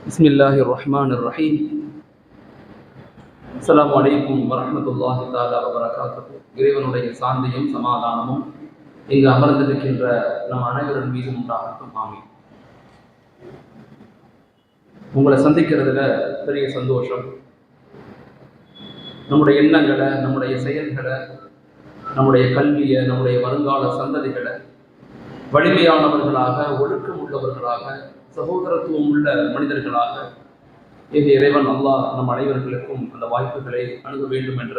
பிஸ்மில்லாஹிர் ரஹ்மானிர் ரஹீம். அஸ்ஸலாமு அலைக்கும் வரஹ்மத்துல்லாஹி தஆலா வபரகாத்துஹு. இறைவனுடைய சாந்தியும் சமாதானமும் இங்கு அமர்ந்திருக்கின்ற நம் அனைவரின் மீதும் உண்டாகட்டும். ஆமீன். உங்களை சந்திக்கிறதுல பெரிய சந்தோஷம். நம்முடைய எண்ணங்களை, நம்முடைய செயல்களை, நம்முடைய கல்வியை, நம்முடைய வருங்கால சந்ததிகளை வலிமையானவர்களாக, ஒழுக்கம் உள்ளவர்களாக, சகோதரத்துவம் உள்ள மனிதர்களாக இறைவன் அல்லாஹ் நம் அனைவர்களுக்கும் அந்த வாய்ப்புகளை அணுக வேண்டும் என்ற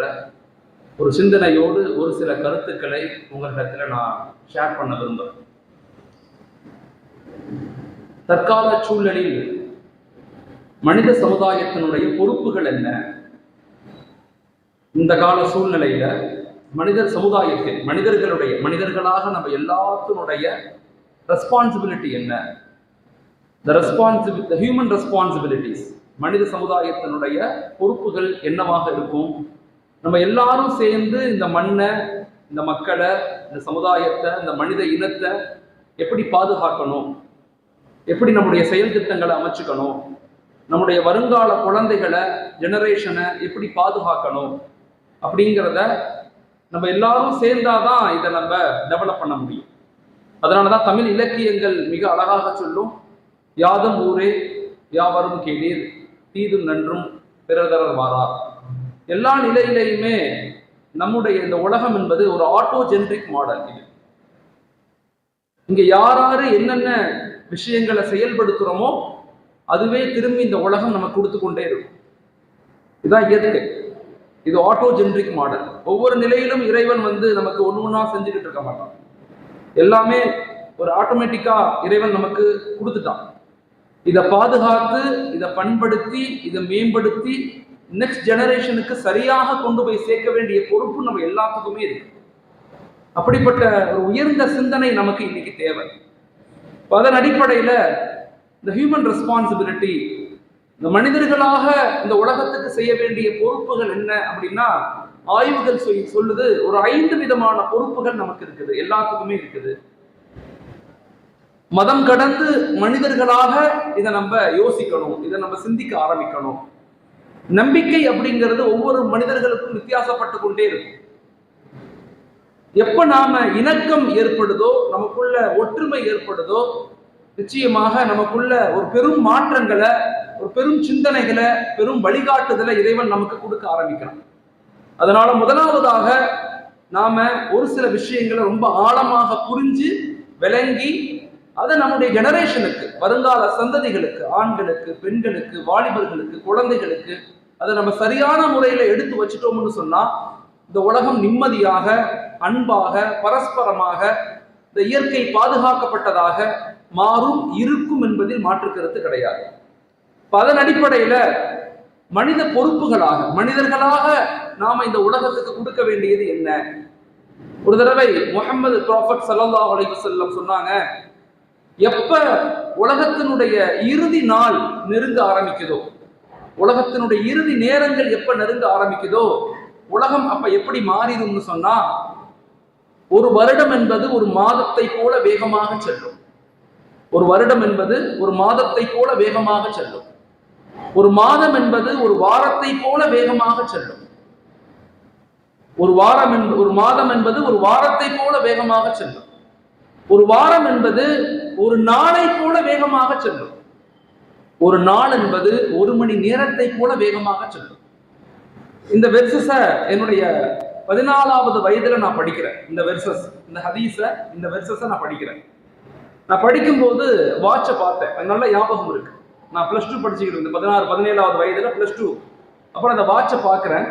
ஒரு சிந்தனையோடு ஒரு சில கருத்துக்களை உங்களிடத்தில் நான் ஷேர் பண்ண விரும்புகிறேன். தற்கால சூழலில் மனித சமுதாயத்தினுடைய பொறுப்புகள் என்ன? இந்த கால சூழ்நிலையில மனிதர் சமுதாயத்தில் மனிதர்களாக நம்ம எல்லாத்தினுடைய ரெஸ்பான்சிபிலிட்டி என்ன? the human responsibilities, மனித சமுதாயத்தினுடைய பொறுப்புகள் என்னவாக இருக்கும்? நம்ம எல்லாரும் சேர்ந்து இந்த மண்ணை, இந்த மக்களை, இந்த சமுதாயத்தை, இந்த மனித இனத்தை எப்படி பாதுகாக்கணும்? எப்படி நம்முடைய செயல் திட்டங்களை அமைச்சுக்கணும்? நம்முடைய வருங்கால குழந்தைகளை, ஜெனரேஷனை எப்படி பாதுகாக்கணும் அப்படிங்கிறத நம்ம எல்லாரும் சேர்ந்தாதான் இதை நம்ம டெவலப் பண்ண முடியும். அதனாலதான் தமிழ் இலக்கியங்கள் மிக அழகாக சொல்லும், யாதும் ஊரே யாவரும் கேளீர், தீதும் நன்றும் பிறதரர் வாரார். எல்லா நிலையிலையுமே நம்முடைய இந்த உலகம் என்பது ஒரு ஆட்டோஜென்ரிக் மாடல். இங்க யாராரு என்னென்ன விஷயங்களை செயல்படுத்துறோமோ அதுவே திரும்பி இந்த உலகம் நமக்கு கொடுத்து கொண்டே இருக்கும். இதுதான் இயற்கை. இது ஆட்டோஜென்ரிக் மாடல். ஒவ்வொரு நிலையிலும் இறைவன் நமக்கு ஒண்ணா செஞ்சுக்கிட்டு இருக்க மாட்டான். எல்லாமே ஒரு ஆட்டோமேட்டிக்கா இறைவன் நமக்கு கொடுத்துட்டான். இதை பாதுகாத்து, இதை பண்படுத்தி, இதை மேம்படுத்தி நெக்ஸ்ட் ஜெனரேஷனுக்கு சரியாக கொண்டு போய் சேர்க்க வேண்டிய பொறுப்பு நம்ம எல்லாத்துக்குமே இருக்கு. அப்படிப்பட்ட ஒரு உயர்ந்த சிந்தனை நமக்கு இன்னைக்கு தேவை. அதன் அடிப்படையில இந்த ஹியூமன் ரெஸ்பான்சிபிலிட்டி, இந்த மனிதர்களாக இந்த உலகத்துக்கு செய்ய வேண்டிய பொறுப்புகள் என்ன அப்படின்னா, ஆய்வுகள் சொல்லுது ஒரு 5 விதமான பொறுப்புகள் நமக்கு இருக்குது, எல்லாத்துக்குமே இருக்குது. மதம் கடந்து மனிதர்களாக இதை நம்ம யோசிக்கணும், இதை நம்ம சிந்திக்க ஆரம்பிக்கணும். நம்பிக்கை அப்படிங்கிறது ஒவ்வொரு மனிதர்களுக்கும் வித்தியாசப்பட்டு கொண்டே இருக்கும். எப்ப நாம இணக்கம் ஏற்படுதோ, நமக்குள்ள ஒற்றுமை ஏற்படுதோ, நிச்சயமாக நமக்குள்ள ஒரு பெரும் மாற்றங்களை, ஒரு பெரும் சிந்தனைகளை, பெரும் வழிகாட்டுதலை இறைவன் நமக்கு கொடுக்க ஆரம்பிக்கலாம். அதனால முதலாவதாக நாம ஒரு சில விஷயங்களை ரொம்ப ஆழமாக புரிஞ்சு விளங்கி அதை நம்முடைய ஜெனரேஷனுக்கு, வருங்கால சந்ததிகளுக்கு, ஆண்களுக்கு, பெண்களுக்கு, வாலிபர்களுக்கு, குழந்தைகளுக்கு அதை நம்ம சரியான முறையில எடுத்து வச்சுட்டோம்னு சொன்னா இந்த உலகம் நிம்மதியாக, அன்பாக, பரஸ்பரமாக, இந்த இயற்கை பாதுகாக்கப்பட்டதாக மாறும், இருக்கும் என்பதில் மாற்று கருத்து கிடையாது. அதன் அடிப்படையில மனித பொறுப்புகளாக, மனிதர்களாக நாம இந்த உலகத்துக்கு கொடுக்க வேண்டியது என்ன? ஒரு தடவை முஹம்மது ப்ராஃபட் ஸல்லல்லாஹு அலைஹி வஸல்லம் சொன்னாங்க, எப்ப உலகத்தினுடைய இறுதி நாள் நெருங்க ஆரம்பிக்குதோ, உலகத்தினுடைய இறுதி நேரங்கள் எப்ப நெருங்க ஆரம்பிக்குதோ, உலகம் அப்ப எப்படி மாறிடும்னு சொன்னா, ஒரு வருடம் என்பது ஒரு மாதத்தை போல வேகமாக செல்லும். ஒரு வருடம் என்பது ஒரு மாதத்தை போல வேகமாக செல்லும். ஒரு மாதம் என்பது ஒரு வாரத்தை போல வேகமாக செல்லும். ஒரு மாதம் என்பது ஒரு வாரத்தை போல வேகமாக செல்லும். ஒரு வாரம் என்பது ஒரு நாளை போல வேகமாக செல்லும். ஒரு நாள் என்பது ஒரு மணி நேரத்தை போல வேகமாக செல்லும். இந்த வெர்சஸ என்னுடைய 14வது வயதுல நான் படிக்கிறேன். இந்த வெர்சஸ நான் படிக்கிறேன். நான் படிக்கும்போது வாட்சை பார்த்தேன். அது நல்ல ஞாபகம் இருக்கு. நான் +2 படிச்சுக்கிட்டு இருந்தேன். 17வது வயதுல +2. அப்புறம் அந்த வாட்சை பார்க்கிறேன்.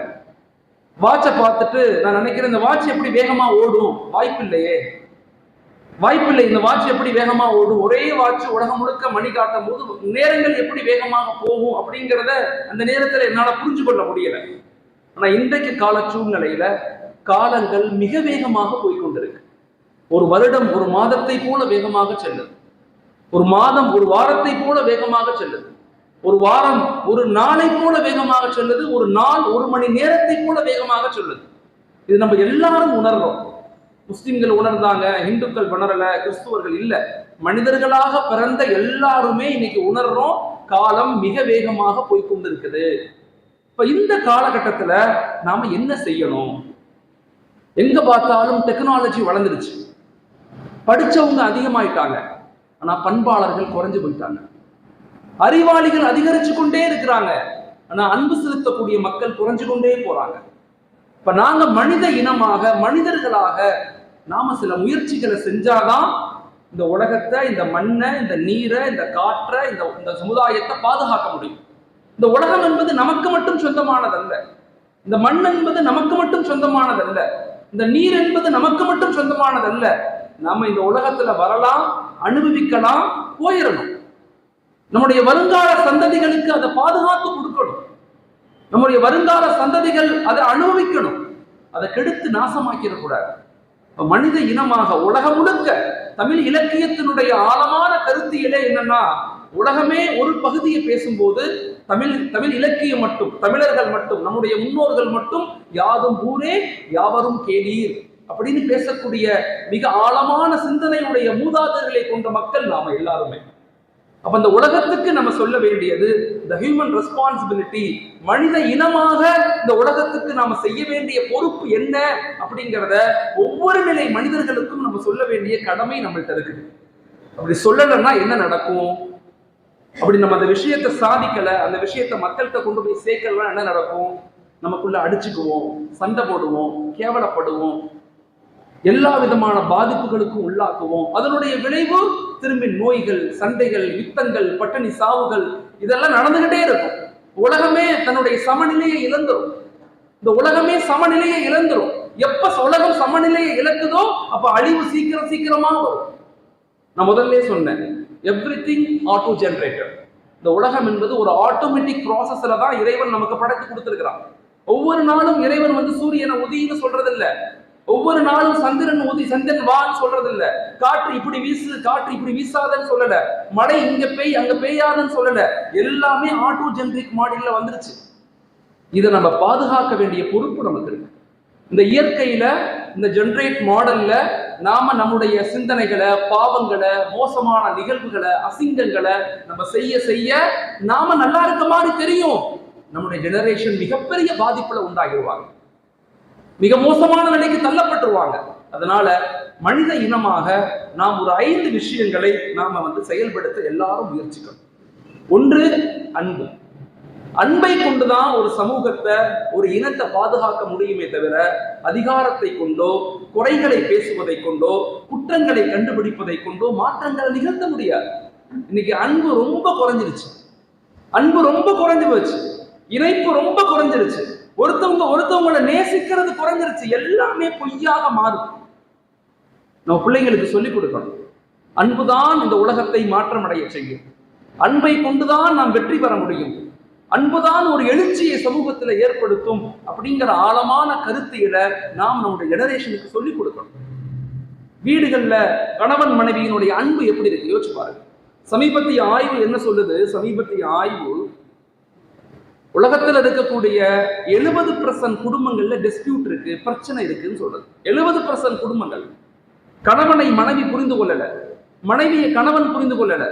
வாட்சை பார்த்துட்டு நான் நினைக்கிறேன், இந்த வாட்ச் எப்படி வேகமா ஓடும்? வாய்ப்பில்லை. இந்த வாட்ச் எப்படி வேகமா ஓடும்? ஒரே வாட்ச் உலகம் முழுக்க மணி காட்டும் போது நேரங்கள் எப்படி வேகமாக போகும் அப்படிங்கிறத அந்த நேரத்துல என்னால புரிஞ்சு கொள்ள முடியல. ஆனா இன்றைக்கு கால சூழ்நிலையில காலங்கள் மிக வேகமாக போய்கொண்டிருக்கு. ஒரு வருடம் ஒரு மாதத்தை போல வேகமாக செல்லுது. ஒரு மாதம் ஒரு வாரத்தை போல வேகமாக செல்லுது. ஒரு வாரம் ஒரு நாளை போல வேகமாக செல்லுது. ஒரு நாள் ஒரு மணி நேரத்தை போல வேகமாக செல்லுது. இது நம்ம எல்லாரும் உணர்றோம். முஸ்லிம்கள் உணர்ந்தாங்க, இந்துக்கள் உணரல, கிறிஸ்துவர்கள் இல்லை, மனிதர்களாக பிறந்த எல்லாருமே இன்னைக்கு உணர்றோம். காலம் மிக வேகமாக போய்கொண்டிருக்குது. இப்ப இந்த காலகட்டத்துல நாம என்ன செய்யணும்? எங்க பார்த்தாலும் டெக்னாலஜி வளர்ந்துருச்சு, படிச்சவங்க அதிகமாயிட்டாங்க, ஆனா பண்பாளர்கள் குறைஞ்சு போயிட்டாங்க. அறிவாளிகள் அதிகரிச்சு கொண்டே இருக்கிறாங்க, ஆனா அன்பு செலுத்தக்கூடிய மக்கள் குறைஞ்சு கொண்டே போறாங்க. இப்ப நாங்க மனித இனமாக, மனிதர்களாக நாம சில முயற்சிகளை செஞ்சாதான் இந்த உலகத்தை, இந்த மண்ணை, இந்த நீரை, இந்த காற்றை, இந்த சமுதாயத்தை பாதுகாக்க முடியும். இந்த உலகம் என்பது நமக்கு மட்டும் சொந்தமானதல்ல, இந்த மண் என்பது நமக்கு மட்டும் சொந்தமானதல்ல, இந்த நீர் என்பது நமக்கு மட்டும் சொந்தமானதல்ல. நாம இந்த உலகத்துல வரலாம், அனுபவிக்கலாம், போயிடணும். நம்முடைய வருங்கால சந்ததிகளுக்கு அதை பாதுகாத்து கொடுக்கணும். நம்முடைய வருங்கால சந்ததிகள் அதை அனுபவிக்கணும், அதை கெடுத்து நாசமாக்கிடக்கூடாது. மனித இனமாக உலகம் முழுக்க தமிழ் இலக்கியத்தினுடைய ஆழமான கருத்தியலே என்னன்னா, உலகமே ஒரு பகுதியை பேசும்போது தமிழ் இலக்கியம் மட்டும், தமிழர்கள் மட்டும், நம்முடைய முன்னோர்கள் மட்டும் யாதும் ஊரே யாவரும் கேளீர் அப்படின்னு பேசக்கூடிய மிக ஆழமான சிந்தனையுடைய மூதாதையர்களை கொண்ட மக்கள் நாம எல்லாருமே. அப்ப அந்த உலகத்துக்கு நம்ம சொல்ல வேண்டியது the human responsibility, மனித இனமாக இந்த உலகத்துக்கு நாம செய்ய வேண்டிய பொறுப்பு என்ன அப்படிங்கிறத ஒவ்வொரு நிலை மனிதர்களுக்கும் நம்ம சொல்ல வேண்டிய கடமை நம்மள்கிட்ட இருக்குது. அப்படி சொல்லலைன்னா என்ன நடக்கும்? அப்படி நம்ம அந்த விஷயத்தை சாதிக்கல, அந்த விஷயத்தை மக்கள்கிட்ட கொண்டு போய் சேர்க்கலாம், என்ன நடக்கும்? நமக்குள்ள அடிச்சுக்குவோம், சண்டை போடுவோம், கேவலப்படுவோம், எல்லா விதமான பாதிப்புகளுக்கும் உள்ளாக்குவோம். அதனுடைய விளைவு திரும்பி நோய்கள், சண்டைகள், யுத்தங்கள், பட்டினி சாவுகள் இதெல்லாம் நடந்துகிட்டே இருக்கும். உலகமே தன்னுடைய சமநிலையை இழந்துரும். இந்த உலகமே சமநிலையை இழந்துரும். எப்ப உலகம் சமநிலையை இழக்குதோ அப்ப அழிவு சீக்கிரமா வரும். நான் முதல்ல சொன்னேன், எவ்ரிதிங் ஆட்டோ ஜெனரேட்டர். இந்த உலகம் என்பது ஒரு ஆட்டோமேட்டிக் ப்ராசஸ்ல தான் இறைவன் நமக்கு படைத்து கொடுத்திருக்கிறான். ஒவ்வொரு நாளும் இறைவன் சூரியனை உதின்னு சொல்றது இல்ல, ஒவ்வொரு நாளும் சந்திரன் வான்னு சொல்றது இல்ல, காற்று இப்படி வீசு, காற்று இப்படி வீசாதன்னு சொல்லல, மழை இங்க பெய் அங்க பெய்யாதுன்னு சொல்லல, எல்லாமே ஆட்டோ ஜெனரிக் மாடல்ல வந்துருச்சு. இதை நம்ம பாதுகாக்க வேண்டிய பொறுப்பு நமக்கு இருக்கு. இந்த இயற்கையில, இந்த ஜெனரேட் மாடல்ல நாம நம்முடைய சிந்தனைகளை, பாவங்களை, மோசமான நிகழ்வுகளை, அசிங்கங்களை நம்ம செய்ய நாம நல்லா இருக்க மாதிரி தெரியும். நம்முடைய ஜெனரேஷன் மிகப்பெரிய பாதிப்புல உண்டாகிடுவாங்க, மிக மோசமான நிலைக்கு தள்ளப்பட்டுருவாங்க. அதனால மனித இனமாக நாம் ஒரு 5 விஷயங்களை நாம செயல்படுத்த எல்லாரும் முயற்சிக்கணும். ஒன்று, அன்பு. அன்பை கொண்டுதான் ஒரு சமூகத்தை, ஒரு இனத்தை பாதுகாக்க முடியுமே தவிர அதிகாரத்தை கொண்டோ, குறைகளை பேசுவதை கொண்டோ, குற்றங்களை கண்டுபிடிப்பதை கொண்டோ மாற்றங்களை நிகழ்த்த முடியாது. இன்னைக்கு அன்பு ரொம்ப குறைஞ்சிருச்சு, அன்பு ரொம்ப குறைஞ்சு போச்சு, இணைப்பு ரொம்ப குறைஞ்சிருச்சு, ஒருத்தவங்களை நேசிக்கிறது குறைஞ்சிருச்சு, எல்லாமே பொய்யாக மாறும். நம்ம பிள்ளைங்களுக்கு சொல்லிக் கொடுக்கணும், அன்புதான் இந்த உலகத்தை மாற்றமடைய செய்யும், அன்பை கொண்டுதான் நாம் வெற்றி பெற முடியும், அன்புதான் ஒரு எழுச்சியை சமூகத்தில் ஏற்படுத்தும் அப்படிங்கிற ஆழமான கருத்தியலை நாம் நம்முடைய ஜெனரேஷனுக்கு சொல்லிக் கொடுக்கணும். வீடுகள்ல கணவன் மனைவியினுடைய அன்பு எப்படி இருக்கு யோசிச்சு பாருங்க. சமீபத்திய ஆய்வு என்ன சொல்லுது? சமீபத்திய ஆய்வு உலகத்தில் இருக்கக்கூடிய 70% குடும்பங்கள்ல டிஸ்பியூட் இருக்கு, பிரச்சனை இருக்குன்னு சொல்றது. 70% குடும்பங்கள் கணவனை மனைவி புரிந்து கொள்ளல, மனைவியை கணவன் புரிந்து கொள்ளல,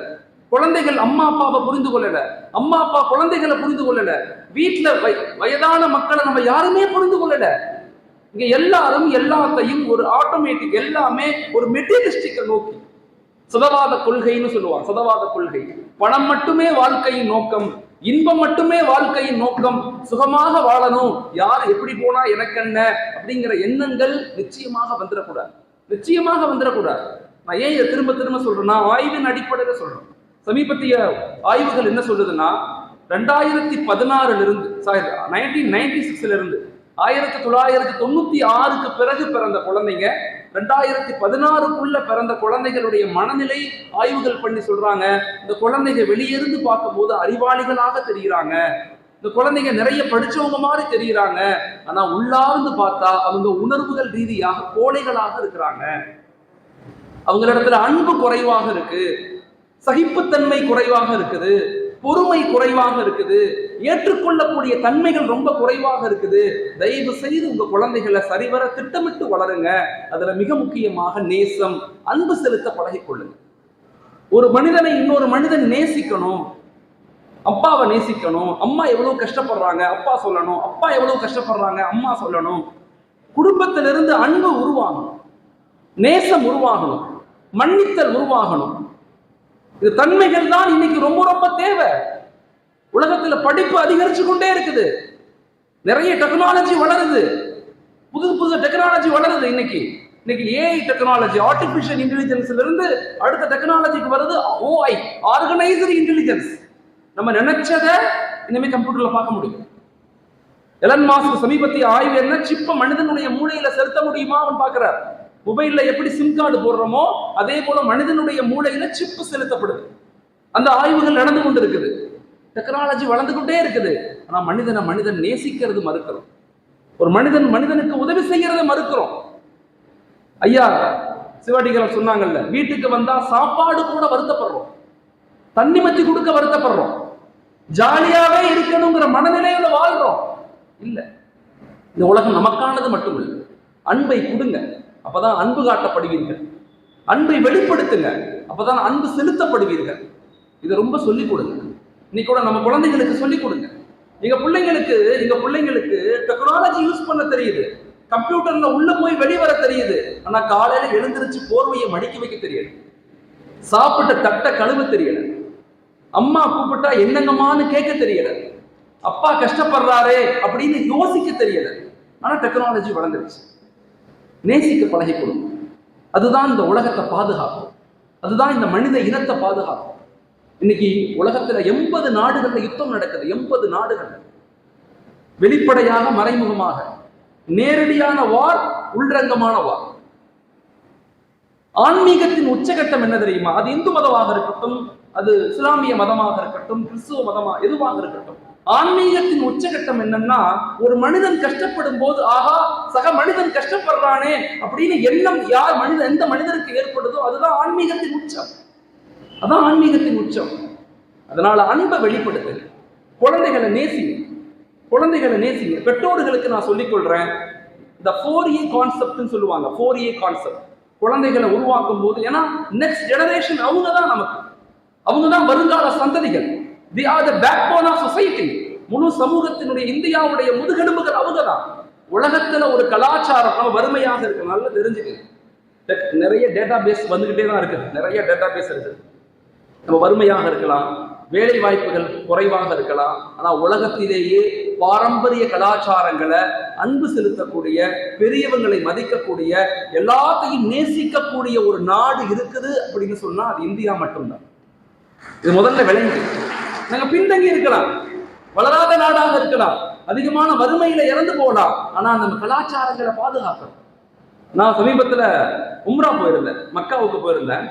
குழந்தைகள் அம்மா அப்பாவை புரிந்து கொள்ளல, அம்மா அப்பா குழந்தைகளை புரிந்து கொள்ளல, வீட்டுல வயதான மக்களை நம்ம யாருமே புரிந்து கொள்ளல. இங்க எல்லாரும் எல்லாத்தையும் ஒரு ஆட்டோமேட்டிக், எல்லாமே ஒரு மெட்டீரியலிஸ்டிக்கை நோக்கி, சதவாத கொள்கைன்னு சொல்லுவாங்க. சதவாத கொள்கை, பணம் மட்டுமே வாழ்க்கையின் நோக்கம், இன்பம் மட்டுமே வாழ்க்கையின் நோக்கம், சுகமாக வாழணும், யார் எப்படி போனா எனக்கு என்ன அப்படிங்கிற எண்ணங்கள் நிச்சயமாக வந்துடக்கூடாது, நிச்சயமாக வந்துடக்கூடாது. நான் ஏன் இதை திரும்ப திரும்ப சொல்றேன்னா, ஆய்வின் அடிப்படையில் சொல்றேன். சமீபத்திய ஆய்வுகள் என்ன சொல்லுதுன்னா, 2016 இருந்து 1996 இருந்து 1996க்கு பிறகு பிறந்த குழந்தைங்க 2016க்குள்ள பிறந்த குழந்தைகளுடைய மனநிலை ஆய்வுகள் பண்ணி சொல்றாங்க, இந்த குழந்தைங்க வெளியிருந்து பார்க்கும்போது அறிவாளிகளாக தெரிகிறாங்க, இந்த குழந்தைங்க நிறைய படிச்சவங்க மாதிரி தெரிகிறாங்க, ஆனா உள்ளார்ந்து பார்த்தா அவங்க உணர்வுகள் ரீதியாக கோழைகளாக இருக்கிறாங்க, அவங்களிடத்துல அன்பு குறைவாக இருக்கு, சகிப்புத்தன்மை குறைவாக இருக்குது, பொறுமை குறைவாக இருக்குது, ஏற்றுக்கொள்ளக்கூடிய தன்மைகள் ரொம்ப குறைவாக இருக்குது. தயவு செய்து உங்க குழந்தைகளை சரிவர திட்டமிட்டு வளருங்க. அதுல மிக முக்கியமாக நேசம், அன்பு செலுத்த பழகிக்கொள்ளுங்க. ஒரு மனிதனை இன்னொரு மனிதன் நேசிக்கணும், அப்பாவை நேசிக்கணும். அம்மா எவ்வளவு கஷ்டப்படுறாங்க அப்பா சொல்லணும், அப்பா எவ்வளவு கஷ்டப்படுறாங்க அம்மா சொல்லணும். குடும்பத்திலிருந்து அன்பு உருவாகணும், நேசம் உருவாகணும், மன்னித்தல் உருவாகணும். இது தன்மைகள் தான் இன்னைக்கு ரொம்ப ரொம்ப தேவை. உலகத்துல படிப்பு அதிகரிச்சு கொண்டே இருக்குது, நிறைய டெக்னாலஜி வளருது, புது புது டெக்னாலஜி வளருது. இன்னைக்கு ஏஐ டெக்னாலஜி, ஆர்டிபிஷியல் இன்டெலிஜென்ஸ்ல இருந்து அடுத்த டெக்னாலஜிக்கு வருது ஓஐ, ஆர்கனைசர் இன்டெலிஜென்ஸ். நம்ம நினைச்சதை இனிமே கம்ப்யூட்டர்ல பார்க்க முடியும். எலன் மாஸ்க் சமீபத்திய ஆய்வு என்ன, சிப்ப மனிதனுடைய மூளையில செலுத்த முடியுமா அவன் பார்க்கிறார். மொபைல்ல எப்படி சிம் கார்டு போடுறோமோ அதே போல மனிதனுடைய மூளையில சிப்பு செலுத்தப்படுது. அந்த ஆய்வுகள் நடந்து கொண்டு இருக்குது. டெக்னாலஜி வளர்ந்து கொண்டே இருக்குது. ஆனா மனிதன் நேசிக்கிறது மறுக்கிறோம். ஒரு மனிதனுக்கு உதவி செய்யறதை மறுக்கிறோம். ஐயா சிவாடிகள் சொன்னாங்கல்ல, வீட்டுக்கு வந்தா சாப்பாடு கூட வருத்தப்படுறோம், தண்ணி மத்தி கொடுக்க வருத்தப்படுறோம், ஜாலியாவே இருக்கணுங்கிற மனநிலையில வாழ்றோம். இல்ல, இந்த உலகம் நமக்கானது மட்டும் இல்லை. அன்பை கொடுங்க, அப்பதான் அன்பு காட்டப்படுவீர்கள். அன்பை வெளிப்படுத்துங்க, அப்பதான் அன்பு செலுத்தப்படுவீர்கள். இதை ரொம்ப சொல்லிக் கொடுங்க. இன்னைக்கு கூட நம்ம குழந்தைகளுக்கு சொல்லிக் கொடுங்க. எங்க பிள்ளைங்களுக்கு டெக்னாலஜி யூஸ் பண்ண தெரியுது, கம்ப்யூட்டர்ல உள்ள போய் வெளிவர தெரியுது. ஆனா காலையில எழுந்திருச்சு போர்வையை மடிக்க வைக்க தெரியாது, சாப்பிட்ட தட்டை கழுவ தெரியல, அம்மா கூப்பிட்டா என்னங்கம்மான்னு கேட்க தெரியல, அப்பா கஷ்டப்படுறாரே அப்படின்னு யோசிக்க தெரியல. ஆனா டெக்னாலஜி வளர்ந்துருச்சு. நேசிக்க பழகி கொடுங்க. அதுதான் இந்த உலகத்தை பாதுகாக்கும், அதுதான் இந்த மனித இனத்தை பாதுகாக்கும். இன்னைக்கு உலகத்துல 80 நாடுகள்ல யுத்தம் நடக்குது. 80 நாடுகள் வெளிப்படையாக மறைமுகமாக, நேரடியான வார், உள்ரங்கமான வார். ஆன்மீகத்தின் உச்சகட்டம் என்ன தெரியுமா? அது இந்து மதமாக இருக்கட்டும், அது இஸ்லாமிய மதமாக இருக்கட்டும், கிறிஸ்துவ மதமா எதுவாக இருக்கட்டும், ஆன்மீகத்தின் உச்சகட்டம் என்னன்னா, ஒரு மனிதன் கஷ்டப்படும் போது ஆஹா சக மனிதன் கஷ்டப்படுறானே அப்படின்னு எண்ணம் எந்த மனிதனுக்கு ஏற்படுதோ அதுதான் ஆன்மீகத்தின் உச்சம். அதான் ஆன்மீகத்தின் உச்சம். அதனால அன்பை வெளிப்படுத்துங்க, குழந்தைகளை நேசிங்க. பெற்றோர்களுக்கு நான் சொல்லிக் கொள்றேன், இந்த 4A கான்செப்ட்னு சொல்லுவாங்க. 4A கான்செப்ட் குழந்தைகளை உருவாக்கும் போது, ஏன்னா நெக்ஸ்ட் ஜெனரேஷன் அவங்க தான் வருங்கால சந்ததிகள். They are the backbone of society. முழு சமூகத்தினுடைய, இந்தியாவுடைய முதுகெலும்புகள் அவங்க தான். உலகத்துல ஒரு கலாச்சாரம் நம்ம வறுமையாக இருக்கு, நல்லா தெரிஞ்சுக்க. நிறைய டேட்டா பேஸ் வந்துகிட்டே தான் இருக்குது, நிறைய டேட்டா பேஸ் இருக்குது. நம்ம வறுமையாக இருக்கலாம், வேலை வாய்ப்புகள் குறைவாக இருக்கலாம். ஆனா உலகத்திலேயே பாரம்பரிய கலாச்சாரங்களை, அன்பு செலுத்தக்கூடிய, பெரியவங்களை மதிக்கக்கூடிய, எல்லாத்தையும் நேசிக்கக்கூடிய ஒரு நாடு இருக்குது அப்படின்னு சொன்னா அது இந்தியா மட்டும்தான். இது முதல்ல விளங்கி. நாங்க பின்தங்கி இருக்கலாம், வளராத நாடாக இருக்கலாம், அதிகமான வறுமையில இறந்து போகலாம், ஆனா நம்ம கலாச்சாரங்களை பாதுகாக்கணும். நான் சமீபத்துல உம்ரா போயிருந்தேன், மக்காவுக்கு போயிருந்தேன்.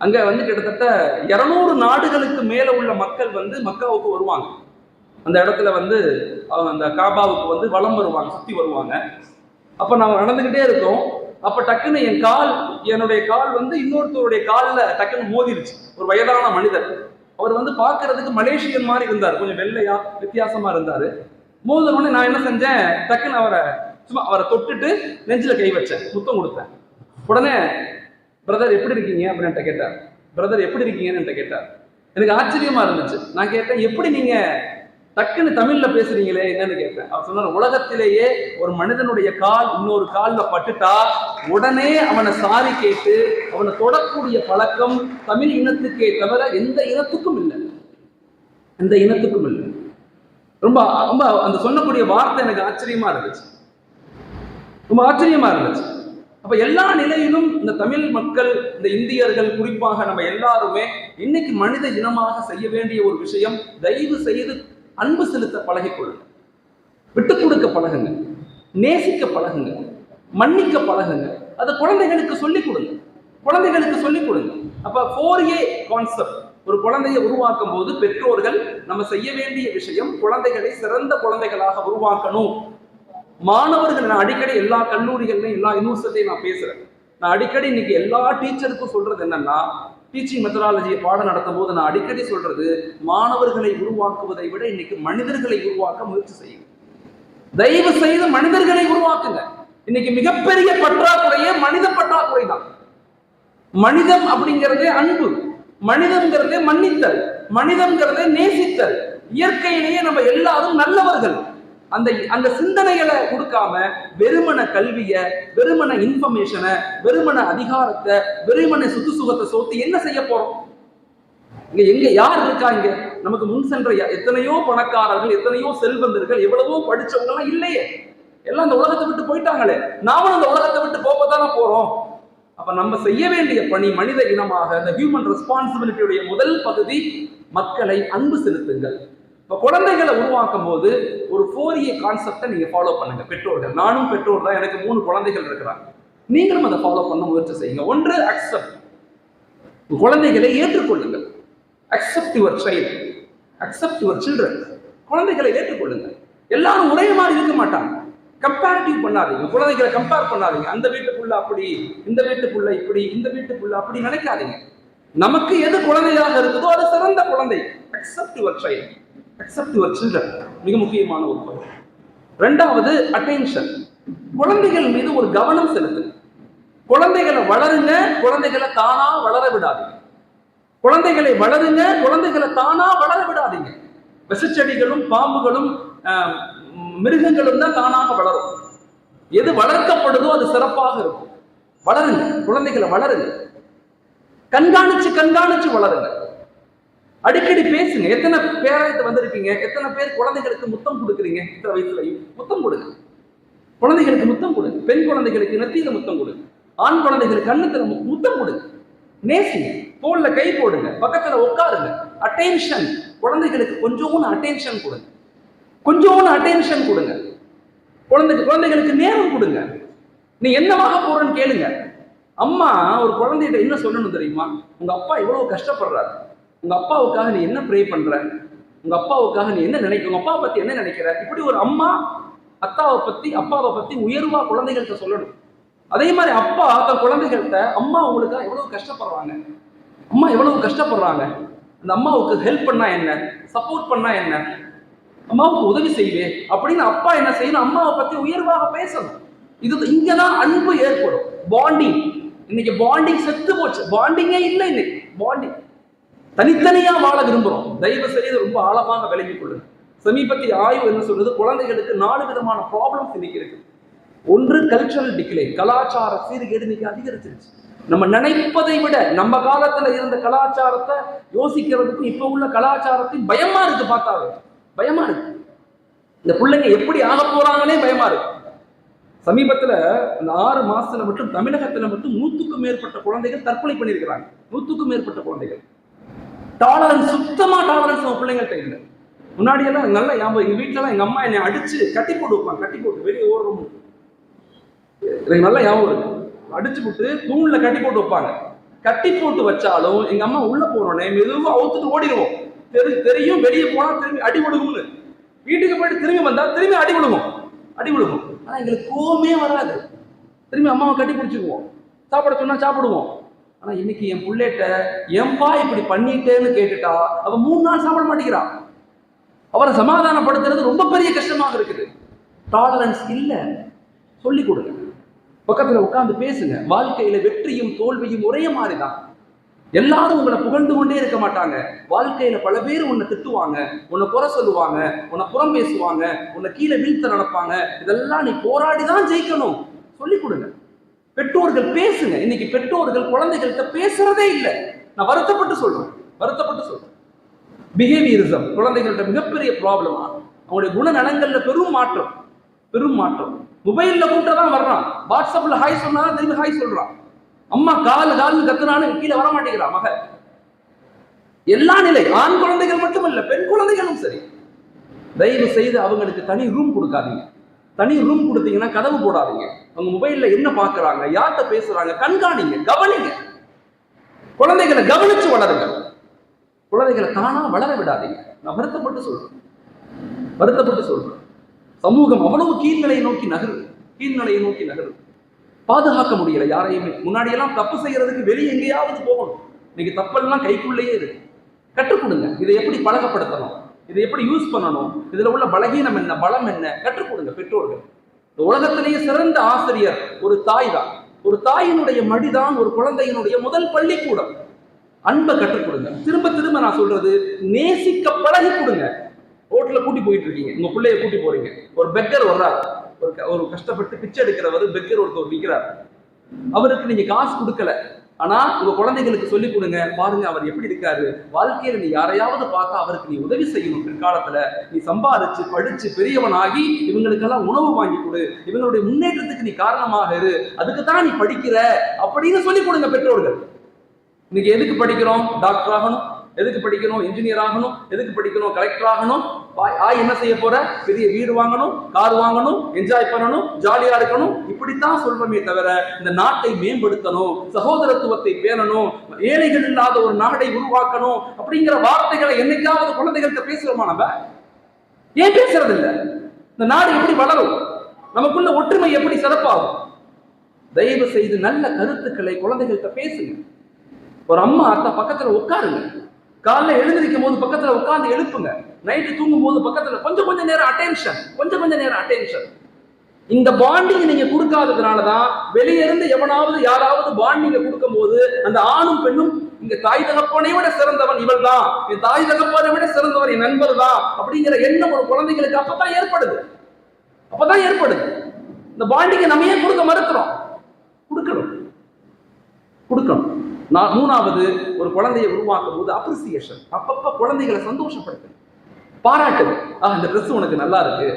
அங்க கிட்டத்தட்ட 200 நாடுகளுக்கு மேல உள்ள மக்கள் மக்காவுக்கு வருவாங்க. அந்த இடத்துல அந்த காபாவுக்கு வலம் வருவாங்க, சுத்தி வருவாங்க. அப்ப நாம நடந்துகிட்டே இருக்கோம். அப்ப டக்குன்னு என்னுடைய கால் இன்னொருத்தருடைய கால்ல டக்குன்னு மோதிருச்சு. ஒரு வயதான மனிதர், அவர் பார்க்கறதுக்கு மலேசியன் மாதிரி இருந்தார், கொஞ்சம் வெள்ளையா வித்தியாசமா இருந்தாரு. மோதினோடனே நான் என்ன செஞ்சேன், டக்குன்னு அவரை தொட்டுட்டு நெஞ்சில கை வச்சேன், முத்தம் கொடுத்தேன். உடனே பிரதர் எப்படி இருக்கீங்க அப்படின்னு கேட்டார். பிரதர் எப்படி இருக்கீங்கன்னு கேட்டார். எனக்கு ஆச்சரியமா இருந்துச்சு. நான் கேட்டேன், எப்படி நீங்க டக்குன்னு தமிழ்ல பேசுறீங்களே என்னன்னு கேட்டேன். அவர் சொன்னார், உலகத்திலேயே ஒரு மனிதனுடைய கால் இன்னொரு கால்ல பட்டுட்டா உடனே அவனை சாரி கேட்டு அவனை தொடக்கூடிய பழக்கம் தமிழ் இனத்துக்கே தவிர எந்த இனத்துக்கும் இல்லை, எந்த இனத்துக்கும் இல்லை. ரொம்ப ரொம்ப அந்த சொன்னக்கூடிய வார்த்தை எனக்கு ஆச்சரியமா இருந்துச்சு, ரொம்ப ஆச்சரியமா இருந்துச்சு. அப்ப எல்லா நிலையிலும் இந்த தமிழ் மக்கள், இந்த இந்தியர்கள் குறிப்பாக நம்ம எல்லாருமே இன்னைக்கு மனித இனமாக செய்ய வேண்டிய ஒரு விஷயம், தயவு செய்து அன்பு செலுத்த பழகிக்கொள்ளுங்க, விட்டுக் கொடுக்க பழகுங்க, நேசிக்க பழகுங்க, மன்னிக்க பழகுங்க. அதை குழந்தைகளுக்கு சொல்லிக் கொடுங்க. அப்ப 4A கான்செப்ட், ஒரு குழந்தையை உருவாக்கும் போது பெற்றோர்கள் நம்ம செய்ய வேண்டிய விஷயம், குழந்தைகளை சிறந்த குழந்தைகளாக உருவாக்கணும். மாணவர்கள், நான் அடிக்கடி எல்லா கல்லூரிகள்லையும் எல்லா யூனிவர்சிட்டியும் நான் பேசுறேன். நான் அடிக்கடி இன்னைக்கு எல்லா டீச்சருக்கும் சொல்றது என்னன்னா, டீச்சிங் மெத்தடாலஜியை பாடம் நடத்தும் போது நான் அடிக்கடி சொல்றது, மாணவர்களை உருவாக்குவதை விட இன்னைக்கு மனிதர்களை உருவாக்க முயற்சி செய்யுங்க. தயவு செய்து மனிதர்களை உருவாக்குங்க. இன்னைக்கு மிகப்பெரிய பற்றாக்குறையே மனித பற்றாக்குறை தான். மனிதம் அப்படிங்கிறதே அன்பு, மனிதம்ங்கிறதே மன்னித்தல், மனிதன்கிறத நேசித்தல். இயற்கையிலேயே நம்ம எல்லாரும் நல்லவர்கள். அந்த அந்த சிந்தனைகளை கொடுக்காம வெறுமன கல்விய, வெறுமன இன்ஃபர்மேஷனை, வெறுமன அதிகாரத்தை, வெறுமன சுகத்தை சோத்து என்ன செய்ய போறோம்? இங்க எங்க யார் இருக்கா? இங்க நமக்கு முன் சென்ற எத்தனையோ பணக்காரர்கள், எத்தனையோ செல்வந்தர்கள், எவ்வளவோ படிச்சவங்க எல்லாம் இல்லையே. எல்லாம் அந்த உலகத்தை விட்டு போயிட்டாங்களே. நாமளும் அந்த உலகத்தை விட்டு போகத்தானே போறோம். அப்ப நம்ம செய்ய வேண்டிய பணி, மனித இனமாக இந்த ஹியூமன் ரெஸ்பான்சிபிலிட்டியுடைய முதல் பகுதி மக்களை அன்பு செலுத்துங்கள். இப்ப குழந்தைகளை உருவாக்கும் போது ஒரு 4A கான்செப்டை நீங்க ஃபாலோ பண்ணுங்க. பெற்றோர்கள், நானும் பெற்றோர் தான், எனக்கு 3 குழந்தைகள் இருக்கிறாங்க. நீங்களும் அதை ஃபாலோ பண்ண முயற்சி செய்யுங்க. ஒன்று, அக்செப்ட். குழந்தைகளை ஏற்றுக்கொள்ளுங்கள். Accept your child, accept your children. குழந்தைகளை ஏற்றுக்கொள்ளுங்கள். எல்லாரும் ஒரே மாதிரி இருக்க மாட்டாங்க. கம்பேரிட்டிவ் பண்ணாதீங்க. குழந்தைகளை கம்பேர் பண்ணாதீங்க. அந்த வீட்டுக்குள்ள அப்படி, இந்த வீட்டுக்குள்ள இப்படி, இந்த வீட்டுக்குள்ள அப்படி நினைக்காதீங்க. நமக்கு எது குழந்தையாக இருக்குதோ அது சிறந்த குழந்தை. Accept your child, accept your children. மிக முக்கியமான ஒரு பகுதி. ரெண்டாவது, அட்டென்ஷன். குழந்தைகள் மீது ஒரு கவனம் செலுத்துங்க. குழந்தைகளை வளருங்க, குழந்தைகளை தானா வளர விடாதீங்க. குழந்தைகளை வளருங்க, குழந்தைகளை தானா வளர விடாதீங்க. விசைச்செடிகளும் பாம்புகளும் மிருகங்களும் தான் தானாக வளரும். எது வளர்க்கப்படுதோ அது சிறப்பாக இருக்கும். வளருங்க, குழந்தைகளை வளருங்க. கண்காணிச்சு கண்காணிச்சு வளருங்க. அடிக்கடி பேசுங்க. எத்தனை பேராயத்து வந்திருப்பீங்க? எத்தனை பேர் குழந்தைகளுக்கு முத்தம் கொடுக்குறீங்க? இத்தனை வயசுலையும் முத்தம் கொடுங்க. குழந்தைகளுக்கு முத்தம் கொடுங்க. பெண் குழந்தைகளுக்கு நெத்தியில முத்தம் கொடுங்க. ஆண் குழந்தைகளுக்கு கண்ணுத்துல முத்தம் கொடுங்க. நேசிங்க. தோல்ல கை போடுங்க. பக்கத்துல உட்காருங்க. அட்டென்ஷன். குழந்தைகளுக்கு கொஞ்சோன்னு அட்டென்ஷன் கொடுங்க. கொஞ்சோன்னு அட்டென்ஷன் கொடுங்க. குழந்தைகளுக்கு நேரம் கொடுங்க. நீ என்னவாக போறன்னு கேளுங்க. அம்மா ஒரு குழந்தைகிட்ட என்ன சொல்லணும் தெரியுமா? உங்க அப்பா இவ்வளவு கஷ்டப்படுறாரு. உங்க அப்பாவுக்காக நீ என்ன ப்ரே பண்ற? உங்க அப்பாவுக்காக நீ என்ன நினைக்கிற? உங்க அப்பாவை பத்தி என்ன நினைக்கிற? இப்படி ஒரு அம்மா அப்பாவை பத்தி உயர்வா குழந்தைகள்கிட்ட சொல்லணும். அதே மாதிரி அப்பா தன் குழந்தைகள்கிட்ட, அம்மா உங்களுக்காக எவ்வளவு கஷ்டப்படுறாங்க, அம்மா எவ்வளவு கஷ்டப்படுறாங்க, அந்த அம்மாவுக்கு ஹெல்ப் பண்ணா என்ன, சப்போர்ட் பண்ணா என்ன, அம்மாவுக்கு உதவி செய்வே அப்படின்னு அப்பா என்ன செய்யணும்? அம்மாவை பத்தி உயர்வாக பேசணும். இது இங்கதான் அன்பு ஏற்படும். பாண்டிங். இன்னைக்கு பாண்டிங் செத்து போச்சு. பாண்டிங்கே இல்லை இன்னைக்கு. பாண்டிங் தனித்தனியா வாழ விரும்புறோம். தயவு செய்து ரொம்ப ஆழமாக விளங்கிக் கொள்ளுங்க. சமீபத்திய ஆய்வு என்ன சொல்றது? குழந்தைகளுக்கு 4 விதமான ப்ராப்ளம்ஸ் இன்னைக்கு இருக்கு. ஒன்று, கல்ச்சரல் டிக்ளைன். கலாச்சார சீர்கேடு இன்னைக்கு அதிகரிச்சிருச்சு. நம்ம நினைப்பதை விட நம்ம காலத்துல இருந்த கலாச்சாரத்தை யோசிக்கிறதுக்கும் இப்ப உள்ள கலாச்சாரத்தையும் பயமா இருக்கு. பார்த்தாவே பயமா இருக்கு. இந்த பிள்ளைங்க எப்படி ஆக போறாங்கன்னே பயமா இருக்கு. சமீபத்துல இந்த 6 மாசத்துல மட்டும் தமிழகத்துல மட்டும் 100க்கும் மேற்பட்ட குழந்தைகள் தற்கொலை பண்ணியிருக்கிறாங்க. 100க்கும் மேற்பட்ட குழந்தைகள். டாலரன்ஸ், சுத்தமா டாலரன்ஸ் நம்ம பிள்ளைங்கள்ட்ட இல்லை. முன்னாடி எல்லாம் நல்லா ஞாபகம். எங்க வீட்டுல எல்லாம் எங்க அம்மா என்னை அடிச்சு கட்டி போட்டு வைப்பாங்க. கட்டி போட்டு வெளியே ஓடுறோம். எனக்கு நல்லா ஞாபகம் இருக்கு. அடிச்சு போட்டு தூண்ல கட்டி போட்டு வைப்பாங்க. கட்டி போட்டு வச்சாலும் எங்க அம்மா உள்ள போனோடனே மெதுவா அவுத்துட்டு ஓடிடுவோம். தெரியும் வெளியே போனா திரும்பி அடி விழுகும்னு. வீட்டுக்கு போயிட்டு திரும்பி வந்தா திரும்பி அடி விழுகும். ஆனா எங்களுக்கு கோவமே வராது. திரும்பி அம்மாவை கட்டி பிடிச்சிக்குவோம். சாப்பிட சொன்னா சாப்பிடுவோம். ஆனா இன்னைக்கு என் பிள்ளைகிட்ட ஏன்பா இப்படி பண்ணிட்டேன்னு கேட்டுட்டா அவ 3 நாள் சாப்பிட மாட்டேங்கிறா. அவரை சமாதானப்படுத்துறது ரொம்ப பெரிய கஷ்டமாக இருக்குது. டாலரன்ஸ் இல்ல. சொல்லி கொடுங்க. பக்கத்துல உட்கார்ந்து பேசுங்க. வாழ்க்கையில வெற்றியும் தோல்வியும் ஒரே மாதிரிதான். எல்லாரும் உங்களை புகழ்ந்து கொண்டே இருக்க மாட்டாங்க. வாழ்க்கையில பல பேர் உன்னை திட்டுவாங்க, உன்னை குறை சொல்லுவாங்க, உன்னை புறம் பேசுவாங்க, உன்னை கீழே வீழ்த்த நடப்பாங்க. இதெல்லாம் நீ போராடிதான் ஜெயிக்கணும். சொல்லி கொடுங்க. பெற்றோர்கள் பேசுங்க. இன்னைக்கு பெற்றோர்கள் குழந்தைகள்கிட்ட பேசுறதே இல்லை. நான் வருத்தப்பட்டு சொல்றேன். பிஹேவியரிசம் குழந்தைகள்கிட்ட மிகப்பெரிய ப்ராப்ளமா. அவங்களுடைய குணநலங்கள்ல பெரும் மாற்றம். மொபைல்ல கூட்டதான் வர்றான். வாட்ஸ்அப்ல ஹாய் சொன்னா திரும்பி ஹாய் சொல்றான். அம்மா கால்னு கத்துனாலும் கீழே வர மாட்டேங்கிறான் மக. எல்லா நிலை, ஆண் குழந்தைகள் மட்டுமல்ல, பெண் குழந்தைகளும் சரி. தயவு செய்து அவங்களுக்கு தனி ரூம் கொடுக்காதீங்க. தனி ரூம் கொடுத்தீங்கன்னா கதவு போடாதீங்க. அவங்க மொபைல்ல என்ன பாக்குறாங்க, யார்கிட்ட பேசுறாங்க, கண்காணிங்க, கவனிங்க. குழந்தைகளை கவனிச்சு வளருங்க. குழந்தைகளை தானா வளர விடாதீங்க. நான் வருத்தப்பட்டு சொல்றேன். சமூகம் அவ்வளவு கீழ்நிலையை நோக்கி நகருது. பாதுகாக்க முடியல யாரையுமே. முன்னாடி எல்லாம் தப்பு செய்யறதுக்கு வெளியே எங்கேயாவது போகணும். இன்னைக்கு தப்பெல்லாம் கைக்குள்ளேயே இருக்கு. கற்றுக் கொடுங்க. இதை எப்படி பழக்கப்படுத்தணும், இதை எப்படி யூஸ் பண்ணணும், இதுல உள்ள பலகீனம் என்ன, பலம் என்ன, கற்றுக் கொடுங்க. பெற்றோர்கள் இந்த உலகத்திலேயே சிறந்த ஆசிரியர் ஒரு தாய் தான். ஒரு தாயினுடைய மடிதான் ஒரு குழந்தையினுடைய முதல் பள்ளிக்கூடம். அன்பை கற்றுக் கொடுங்க. திரும்ப திரும்ப நான் நான் சொல்றது, நேசிக்க பழகி கொடுங்க. ரோட்ல கூட்டி போயிட்டு இருக்கீங்க, உங்க பிள்ளைய கூட்டி போறீங்க, ஒரு பெக்கர் வர்றாரு, ஒரு கஷ்டப்பட்டு பிச்சை எடுக்கிறவர் பெக்கர் ஒருத்தர் விற்கிறார், அவருக்கு நீங்க காசு கொடுக்கல, ஆனா உங்க குழந்தைகளுக்கு சொல்லிக் கொடுங்க, பாருங்க அவர் எப்படி இருக்காரு, வாழ்க்கையில நீ யாரையாவது பார்த்தா அவருக்கு நீ உதவி செய்யணும், பிற்காலத்துல நீ சம்பாதிச்சு படிச்சு பெரியவனாகி இவங்களுக்கெல்லாம் உணவு வாங்கி கொடு, இவங்களுடைய முன்னேற்றத்துக்கு நீ காரணமாக இரு, அதுக்கு தான் நீ படிக்கிற அப்படின்னு சொல்லிக் கொடுங்க பெற்றோர்கள். இன்னைக்கு எதுக்கு படிக்கிறோம்? டாக்டர் ஆகணும், எதுக்கு படிக்கணும்? இன்ஜினியர் ஆகணும், எதுக்கு படிக்கணும்? கலெக்டர் ஆகணும். என்ன செய்ய போற? பெரிய வீடு வாங்கணும், கார் வாங்கணும், என்ஜாய் பண்ணணும், ஜாலியா இருக்கணும், இப்படித்தான் சொல்றோமே தவிர இந்த நாட்டை மேம்படுத்தணும், சகோதரத்துவத்தை பேணணும், ஏழைகள் இல்லாத ஒரு நாடை உருவாக்கணும் அப்படிங்கிற வார்த்தைகளை என்னைக்காவது குழந்தைகள்கிட்ட பேசுறோமா? நம்ம ஏன் பேசுறது இல்லை? இந்த நாடு எப்படி வளரும்? நமக்குள்ள ஒற்றுமை எப்படி சிறப்பாகும்? தயவு செய்து நல்ல கருத்துக்களை குழந்தைகள்கிட்ட பேசுங்க. ஒரு அம்மா அத்தா பக்கத்துல உட்காருங்க, காலைல எழுந்திருக்கும் போது பக்கத்துல உட்கார்ந்து எழுப்புங்க, நைட்டு தூங்கும் போது பக்கத்துல கொஞ்சம் நேரம் அட்டென்ஷன். இந்த பாண்டிங் நீங்க கொடுக்காததுனாலதான் வெளியே இருந்து எவனாவது யாராவது பாண்டிங்க கொடுக்கும் போது அந்த ஆணும் பெண்ணும் இங்க தாய் தகப்பனை விட சிறந்தவன் இவள் தான், என் தாய் தகப்பனை விட சிறந்தவன் என் நண்பர் தான் அப்படிங்கிற எண்ணம் ஒரு குழந்தைகளுக்கு அப்பதான் ஏற்படுது. இந்த பாண்டிங்கை நம்ம ஏன் கொடுக்க மறுக்கிறோம்? கொடுக்கணும். மூணாவது, ஒரு குழந்தையை உருவாக்கும் போது அப்ரிசியேஷன். அப்பப்ப குழந்தைகளை சந்தோஷப்படுத்து, பாராட்டு. இந்த ட்ரெஸ் உனக்கு நல்லா இருக்கு,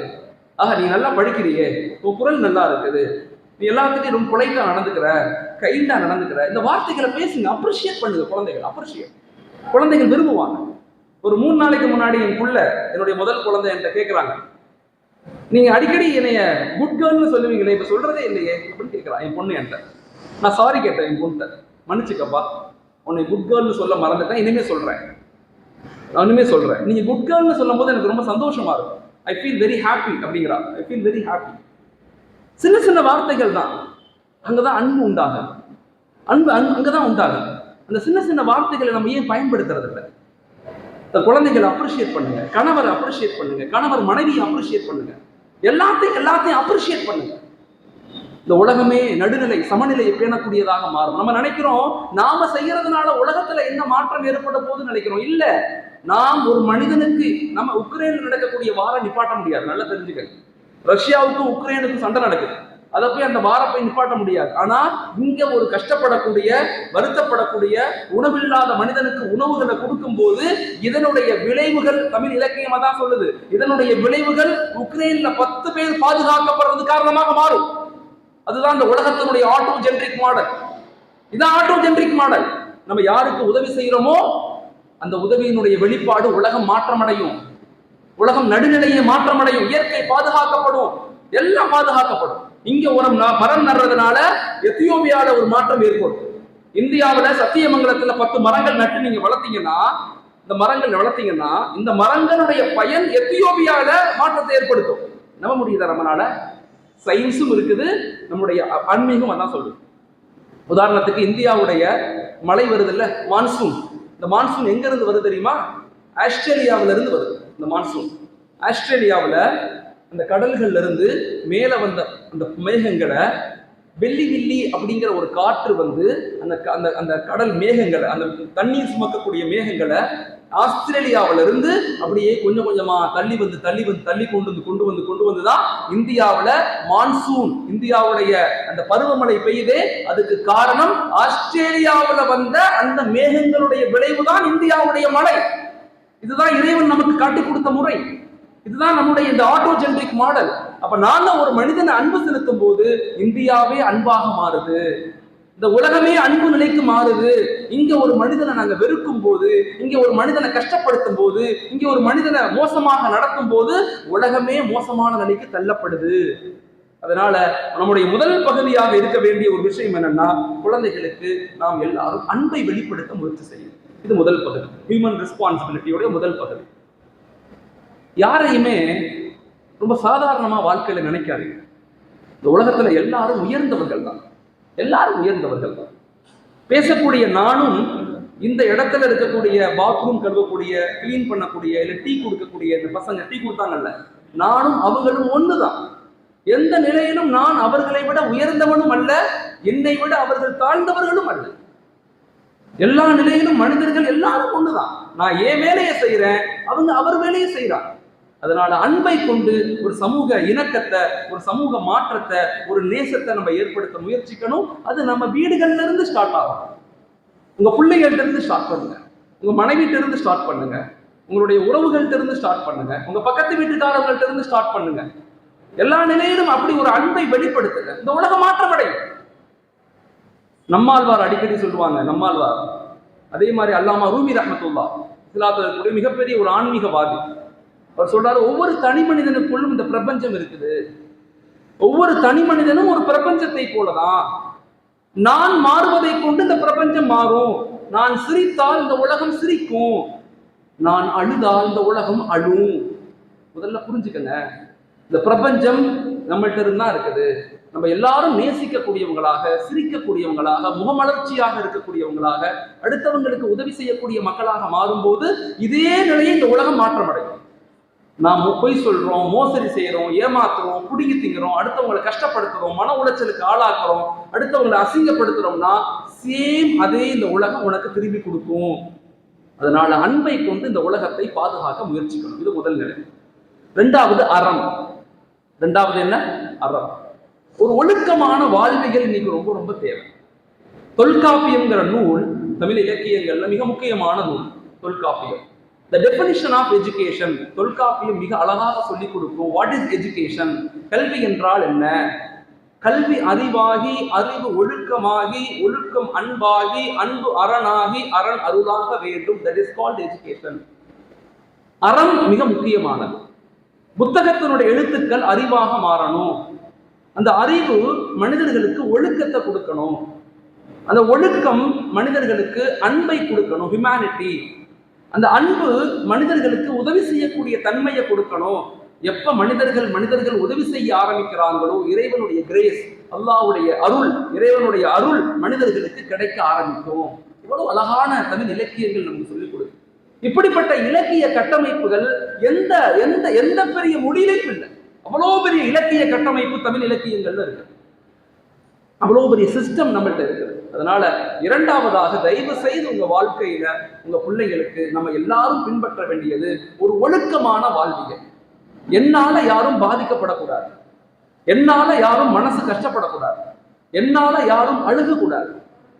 நீ நல்லா படிக்கிறியே, உன் குரல் நல்லா இருக்குது, நீ எல்லாத்துக்கும் ரொம்ப பொலைட்டா நடந்துக்கிற, கைண்டா நடந்துக்கிற, இந்த வார்த்தைகளை பேசுங்க, அப்ரிஷியேட் பண்ணுங்க. குழந்தைகள் விரும்புவாங்க. ஒரு 3 நாளைக்கு முன்னாடி என்னுடைய முதல் குழந்தை என்கிட்ட கேட்கிறாங்க, நீங்க அடிக்கடி என்னைய குட் கேர்ள்னு சொல்லுவீங்களே, இப்ப சொல்றதே இல்லையே அப்படின்னு கேட்கிறான் என் பொண்ணு என்கிட்ட. நான் சாரி கேட்டேன் என் பொண்ணு, மன்னிச்சுக்கப்பா, உன்னை குட் கேர்ள்னு சொல்ல மறந்துட்டேன், இனிமே சொல்றேன். நீங்க குட் கேர்ள்னு சொல்லும் போது எனக்கு ரொம்ப சந்தோஷமா இருக்கும். ஐ ஃபீல் வெரி ஹாப்பி அப்படிங்கிறா. I feel very happy. சின்ன வார்த்தைகள் தான், அங்கதான் அன்பு உண்டாகும். அங்கதான் உண்டாகும். அந்த சின்ன வார்த்தைகளை நம்ம ஏன் பயன்படுத்துறது இல்லை? இந்த குழந்தைகளை அப்ரிஷியேட் பண்ணுங்க, கணவரை அப்ரிஷியேட் பண்ணுங்க, கணவர் மனைவியை அப்ரிஷியேட் பண்ணுங்க, எல்லாத்தையும் அப்ரிஷியேட் பண்ணுங்க. இந்த உலகமே நடுநிலை சமநிலையை பேணக்கூடியதாக மாறும். நம்ம நினைக்கிறோம் நாம செய்யறதுனால உலகத்துல என்ன மாற்றம் ஏற்பட போகுதுன்னு நினைக்கிறோம். இல்ல, நாம் ஒரு மனிதனுக்கு, நம்ம உக்ரைன்ல நடக்கக்கூடிய வாரம் நிப்பாட்ட முடியாது, நல்லா தெரிஞ்சுக்க. ரஷ்யாவுக்கும் உக்ரைனுக்கும் சண்டை நடக்குது, அதை போய் அந்த வாரப்பை நிப்பாட்ட முடியாது. ஆனா இங்க ஒரு கஷ்டப்படக்கூடிய, வருத்தப்படக்கூடிய, உணவில்லாத மனிதனுக்கு உணவுகளை கொடுக்கும் போது இதனுடைய விளைவுகள், தமிழ் இலக்கியமா தான் சொல்லுது, இதனுடைய விளைவுகள் உக்ரைன்ல 10 பேர் பாதுகாக்கப்படுறது காரணமாக மாறும். அதுதான் இந்த உலகத்தினுடைய ஆட்டோஜென்ட்ரிக் மாடல். இதான் ஆட்டோஜென்ட்ரிக் மாடல். நம்ம யாருக்கு உதவி செய்யறோமோ அந்த உதவியினுடைய வெளிப்பாடு உலகம் மாற்றமடையும், உலகம் நடுநிலையை மாற்றமடையும், இயற்கை பாதுகாக்கப்படும், எல்லாம் பாதுகாக்கப்படும். இங்க ஒரு மரம் நடுறதுனால எத்தியோப்பியால ஒரு மாற்றம் ஏற்படும். இந்தியாவில சத்தியமங்கலத்துல 10 மரங்கள் நட்டு நீங்க வளர்த்தீங்கன்னா, இந்த மரங்களுடைய பயன் எத்தியோப்பியால மாற்றத்தை ஏற்படுத்தும். நம்ப முடியுதா நம்மளால? சயின்ஸும் இருக்குது, நம்முடைய ஆன்மீகம் அதான் சொல்லுது. உதாரணத்துக்கு இந்தியாவுடைய மழை வருது இல்ல, மான்சூன். இந்த மான்சூன் எங்க இருந்து வருது தெரியுமா? ஆஸ்திரேலியாவில இருந்து வருது. இந்த மான்சூன் ஆஸ்திரேலியாவில அந்த கடல்கள்ல இருந்து மேல வந்த அந்த மேகங்களை, வெள்ளி அப்படிங்கிற ஒரு காற்று வந்து அந்த கடல் மேகங்களை, அந்த தண்ணீர் சுமக்கக்கூடிய மேகங்களை ஆஸ்திரேலியாவில இருந்து அப்படியே கொஞ்சம் கொஞ்சமா தள்ளி கொண்டு வந்துதான் இந்தியாவில மான்சூன், இந்தியாவுடைய அந்த பருவமழை பெய்யுதே, அதுக்கு காரணம் ஆஸ்திரேலியாவில வந்த அந்த மேகங்களுடைய விளைவுதான் இந்தியாவுடைய மழை. இதுதான் இறைவன் நமக்கு காட்டி கொடுத்த முறை. இதுதான் நம்முடைய இந்த ஆட்டோஜென்ட்ரிக் மாடல். அப்ப நாங்க ஒரு மனிதனை அன்பு செலுத்தும் போது இந்தியாவே அன்பாக மாறுது, இந்த உலகமே அன்பு நிலைக்கு மாறுது. இங்க ஒரு மனிதனை நாங்க வெறுக்கும் போது, இங்க ஒரு மனிதனை கஷ்டப்படுத்தும் போது, இங்க ஒரு மனிதனை மோசமாக நடத்தும் போது உலகமே மோசமான நிலைக்கு தள்ளப்படுது. அதனால நம்முடைய முதல் பகுதியாக இருக்க வேண்டிய ஒரு விஷயம் என்னன்னா, குழந்தைகளுக்கு நாம் எல்லாரும் அன்பை வெளிப்படுத்த முயற்சி செய்யணும். இது முதல் பகுதி, ஹியூமன் ரெஸ்பான்சிபிலிட்டியோட முதல் பகுதி. யாரையுமே ரொம்ப சாதாரணமா வாழ்க்கையில நினைக்காதீங்க. இந்த உலகத்துல எல்லாரும் உயர்ந்தவர்கள் தான், பேசக்கூடிய நானும், இந்த இடத்துல இருக்கக்கூடிய பாத்ரூம் கழுவக்கூடிய, கிளீன் பண்ணக்கூடிய, இல்ல டீ கொடுக்கக்கூடிய இந்த பசங்க டீ கொடுத்தாங்கல்ல, நானும் அவங்களும் ஒண்ணுதான். எந்த நிலையிலும் நான் அவர்களை விட உயர்ந்தவனும் அல்ல, என்னை விட அவர்கள் தாழ்ந்தவர்களும் அல்ல. எல்லா நிலையிலும் மனிதர்கள் எல்லாரும் ஒண்ணுதான். நான் என் வேலையை செய்யறேன், அவங்க அவர் வேலையை செய்யறாங்க. அதனால அன்பை கொண்டு ஒரு சமூக இணக்கத்தை, ஒரு சமூக மாற்றத்தை, ஒரு நேசத்தை நம்ம ஏற்படுத்த முயற்சிக்கணும். அது நம்ம வீடுகள்ல இருந்து ஸ்டார்ட் ஆகும். உங்க பிள்ளைகள்ட்ட இருந்து ஸ்டார்ட் பண்ணுங்க, உங்க மனைவிட்ட இருந்து ஸ்டார்ட் பண்ணுங்க, உங்களுடைய உறவுகள்ட்ட இருந்து ஸ்டார்ட் பண்ணுங்க, உங்க பக்கத்து வீட்டுக்காரர்கள்ட்ட இருந்து ஸ்டார்ட் பண்ணுங்க. எல்லா நிலையிலும் அப்படி ஒரு அன்பை வெளிப்படுத்துங்க. இந்த உலகம் மாற்றமடையும். நம்மாழ்வார் அடிக்கடி சொல்லுவாங்க, நம்மாழ்வார் அதே மாதிரி அல்லாமா ரூமி ரஹ்மத்துல்லாஹ் இஸ்லாத்துல மிகப்பெரிய ஒரு ஆன்மீகவாதி. அவர் சொல்றாரு, ஒவ்வொரு தனி மனிதனுக்குள்ளும் இந்த பிரபஞ்சம் இருக்குது. ஒவ்வொரு தனி மனிதனும் ஒரு பிரபஞ்சத்தை போலதான். நான் மாறுவதை கொண்டு இந்த பிரபஞ்சம் மாறும். நான் சிரித்தால் இந்த உலகம் சிரிக்கும், நான் அழுதால் இந்த உலகம் அழும். முதல்ல புரிஞ்சுக்கங்க, இந்த பிரபஞ்சம் நம்மள்ட்ட இருந்தா இருக்குது. நம்ம எல்லாரும் நேசிக்கக்கூடியவங்களாக, சிரிக்கக்கூடியவங்களாக, முகமலர்ச்சியாக இருக்கக்கூடியவங்களாக, அடுத்தவங்களுக்கு உதவி செய்யக்கூடிய மக்களாக மாறும்போது இதே நிலையை இந்த உலகம் மாற்றமடையும். நாம் பொய் சொல்றோம், மோசடி செய்யறோம், ஏமாத்துறோம், குடிக்கி திங்கிறோம், அடுத்தவங்களை கஷ்டப்படுத்துறோம், மன உளைச்சலுக்கு ஆளாக்குறோம், அடுத்தவங்களை அசிங்கப்படுத்துறோம்னா சேம் அதே இந்த உலகம் உனக்கு திரும்பி கொடுக்கும். அதனால அன்பை கொண்டு இந்த உலகத்தை பாதுகாக்க முயற்சிக்கணும். இது முதல் நிலை. ரெண்டாவது அறம். ரெண்டாவது என்ன? அறம். ஒரு ஒழுக்கமான வாழ்வியல் இன்னைக்கு ரொம்ப ரொம்ப தேவை. தொல்காப்பியம்ங்கிற நூல் தமிழ் இலக்கியங்கள்ல மிக முக்கியமான நூல் Tolkappiyam. The definition of education, Tolkappiyam மிக அழகாக சொல்லிக் கொடுக்கும். What is education? கல்வி என்றால் என்ன? கல்வி அறிவாகி, அறிவு ஒழுக்கமாகி, ஒழுக்கம் அன்பாகி, அன்பு அரணாகி, அரண் அருளாக வேண்டும். That is called education. அறம் மிக முக்கியமானது. புத்தகத்தினுடைய எழுத்துக்கள் அறிவாக மாறணும். அந்த அறிவு மனிதர்களுக்கு ஒழுக்கத்தை கொடுக்கணும். அந்த ஒழுக்கம் மனிதர்களுக்கு அன்பை கொடுக்கணும், ஹியூமனிட்டி. அந்த அன்பு மனிதர்களுக்கு உதவி செய்யக்கூடிய தன்மையை கொடுக்கணும். எப்ப மனிதர்கள் உதவி செய்ய ஆரம்பிக்கிறாங்களோ, இறைவனுடைய கிரேஸ், அல்லாஹ்வுடைய அருள், இறைவனுடைய அருள் மனிதர்களுக்கு கிடைக்க ஆரம்பிக்கும். இவ்வளவு அழகான தமிழ் இலக்கியங்கள் நமக்கு சொல்லிக் கொடுக்கும். இப்படிப்பட்ட இலக்கிய கட்டமைப்புகள் எந்த எந்த எந்த பெரிய மொழியிலும் இல்லை. அவ்வளோ பெரிய இலக்கிய கட்டமைப்பு தமிழ் இலக்கியங்கள்ல இருக்கு. அவ்வளோ பெரிய சிஸ்டம் நம்மள்ட்ட இருக்குது. அதனால இரண்டாவதாக, தயவு செய்து உங்க வாழ்க்கையில உங்க பிள்ளைகளுக்கு நம்ம எல்லாரும் பின்பற்ற வேண்டியது ஒரு ஒழுக்கமான வாழ்வியல். என்னால யாரும் பாதிக்கப்படக்கூடாது, என்னால யாரும் மனசு கஷ்டப்படக்கூடாது, என்னால யாரும் அழுகக்கூடாது,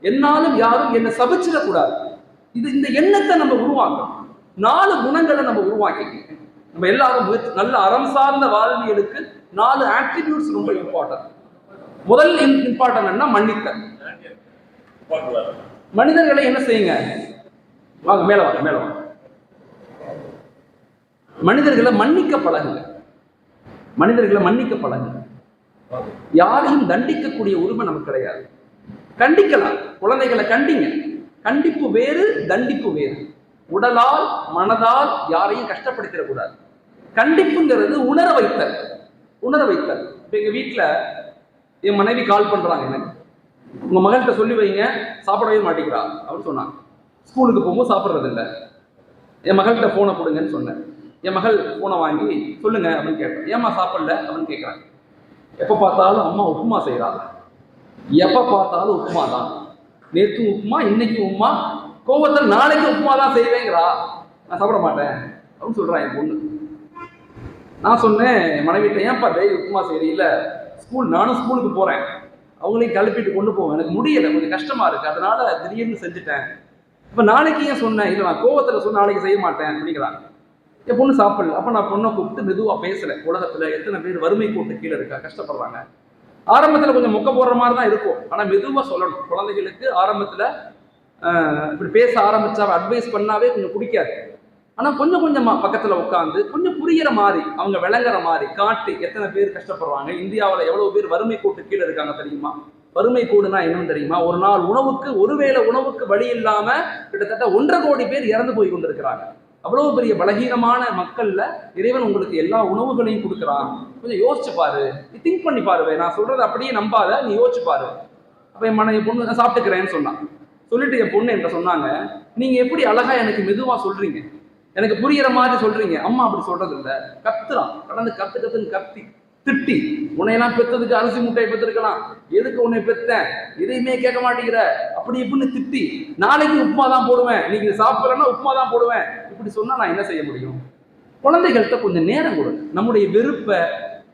என்னாலும் யாரும் என்னை சபிச்சிடக்கூடாது. இந்த எண்ணத்தை நம்ம உருவாக்கணும். 4 குணங்களை நம்ம உருவாக்கிக்கணும். நம்ம எல்லாரும் நல்ல அறம் சார்ந்த வாழ்வியலுக்கு 4 ஆட்ரிபியூட்ஸ் ரொம்ப இம்பார்ட்டன்ட். முதல் இம்பார்ட்டன்ட் என்ன? மன்னித்தல். மனிதர்களை என்ன செய்யுங்க, வாங்க மேல வாங்க, மேல வாங்க. மனிதர்களை மன்னிக்க பழகுங்க. மனிதர்களை மன்னிக்க பழகுங்க. யாரையும் தண்டிக்கக்கூடிய உரிமை நமக்கு கிடையாது. கண்டிக்கலாம், குழந்தைகளை கண்டிங்க. கண்டிப்பு வேறு, தண்டிப்பு வேறு. உடலால் மனதால் யாரையும் கஷ்டப்படுத்திடக்கூடாது. கண்டிப்புங்கிறது உணர வைத்தல். உணர வைத்தல். இப்போ எங்கள் வீட்டில் என் மனைவி கால் பண்ணுறாங்க எனக்கு, உங்கள் மகள்கிட்ட சொல்லி வைங்க, சாப்பிடவே மாட்டேங்கிறா அப்படின்னு சொன்னாங்க. ஸ்கூலுக்கு போகும்போது சாப்பிட்றதில்ல. என் மகள்கிட்ட ஃபோனை கொடுங்கன்னு சொன்னேன். என் மகள் ஃபோனை வாங்கி சொல்லுங்க அப்படின்னு கேட்டேன். ஏம்மா சாப்பிடல அப்படின்னு கேட்குறாங்க. எப்போ பார்த்தாலும் அம்மா உப்புமா செய்கிறாங்க, எப்போ பார்த்தாலும் உப்புமா தான். நேற்று உப்புமா, இன்னைக்கு உப்புமா, கோபத்தில் நாளைக்கு உப்புமா தான் செய்வேங்கிறா. நான் சாப்பிட மாட்டேன் அப்படின்னு சொல்கிறான் என் பொண்ணு. நான் சொன்னேன் மனைவிட்ட, ஏன்ப்பா டெய்லி உப்புமா செய்யறீல்ல, நானும் ஸ்கூலுக்கு போகிறேன், அவங்களையும் கிளப்பிட்டு கொண்டு போவேன், எனக்கு முடியலை, கொஞ்சம் கஷ்டமாக இருக்குது, அதனால திடீர்னு செஞ்சுட்டேன். இப்போ நாளைக்கு ஏன் சொன்னேன்? இல்லை, நான் கோபத்தில் சொன்ன நாளைக்கு செய்ய மாட்டேன் அப்படிங்கிறாங்க. என் பொண்ணு சாப்பிடல. அப்போ நான் பொண்ணை கூப்பிட்டு மெதுவாக பேசுகிறேன். உலகத்தில் எத்தனை பேர் வறுமை கோட்டு கீழே இருக்கா, கஷ்டப்படுறாங்க. ஆரம்பத்தில் கொஞ்சம் மொக்க போடுற மாதிரி தான் இருக்கும், ஆனால் மெதுவாக சொல்லணும். குழந்தைகளுக்கு ஆரம்பத்தில் இப்படி பேச ஆரம்பித்தா, அட்வைஸ் பண்ணாவே கொஞ்சம் பிடிக்காது. ஆனால் கொஞ்சம் கொஞ்சமாக பக்கத்தில் உட்காந்து கொஞ்சம் புரிகிற மாதிரி, அவங்க விளங்குற மாதிரி காட்டி, எத்தனை பேர் கஷ்டப்படுறாங்க, இந்தியாவில் எவ்வளோ பேர் வறுமை கோட்டு கீழே இருக்காங்க தெரியுமா, வறுமை கோடுனா என்னன்னு தெரியுமா, ஒரு நாள் உணவுக்கு, ஒருவேளை உணவுக்கு வழி இல்லாமல் கிட்டத்தட்ட 1.5 கோடி பேர் இறந்து போய் கொண்டிருக்கிறாங்க. அவ்வளோ பெரிய பலகீனமான மக்கள்ல இறைவன் உங்களுக்கு எல்லா உணவுகளையும் கொடுக்குறான். கொஞ்சம் யோசிச்சு பாரு, நீ திங்க் பண்ணி பாரு. நான் சொல்றது அப்படியே நம்பாத, நீ யோசிச்சு பாரு. அப்போ என் பொண்ணு நான் சாப்பிட்டுக்கிறேன்னு சொன்னான். சொல்லிட்டு என் பொண்ணு என்கிட்ட சொன்னாங்க, நீங்க எப்படி அழகா எனக்கு மெதுவா சொல்றீங்க, எனக்கு புரிகிற மாதிரி சொல்றீங்க, அம்மா அப்படி சொல்றது இல்லை, கத்துறான், கடந்து கத்துன்னு கத்தி திட்டி, உன்னையெல்லாம் பெற்றதுக்கு அரிசி முட்டையை பெற்றிருக்கலாம், எதுக்கு உன்னை பெற்றேன், எதையுமே கேட்க மாட்டேங்கிற, அப்படி இப்படின்னு திட்டி, நாளைக்கு உப்புமா தான் போடுவேன், இன்னைக்கு சாப்பிடலன்னா உப்புமா தான் போடுவேன், இப்படி சொன்னா நான் என்ன செய்ய முடியும்? குழந்தைகள்கிட்ட கொஞ்சம் நேரம் கொடுங்க. நம்முடைய வெறுப்பை,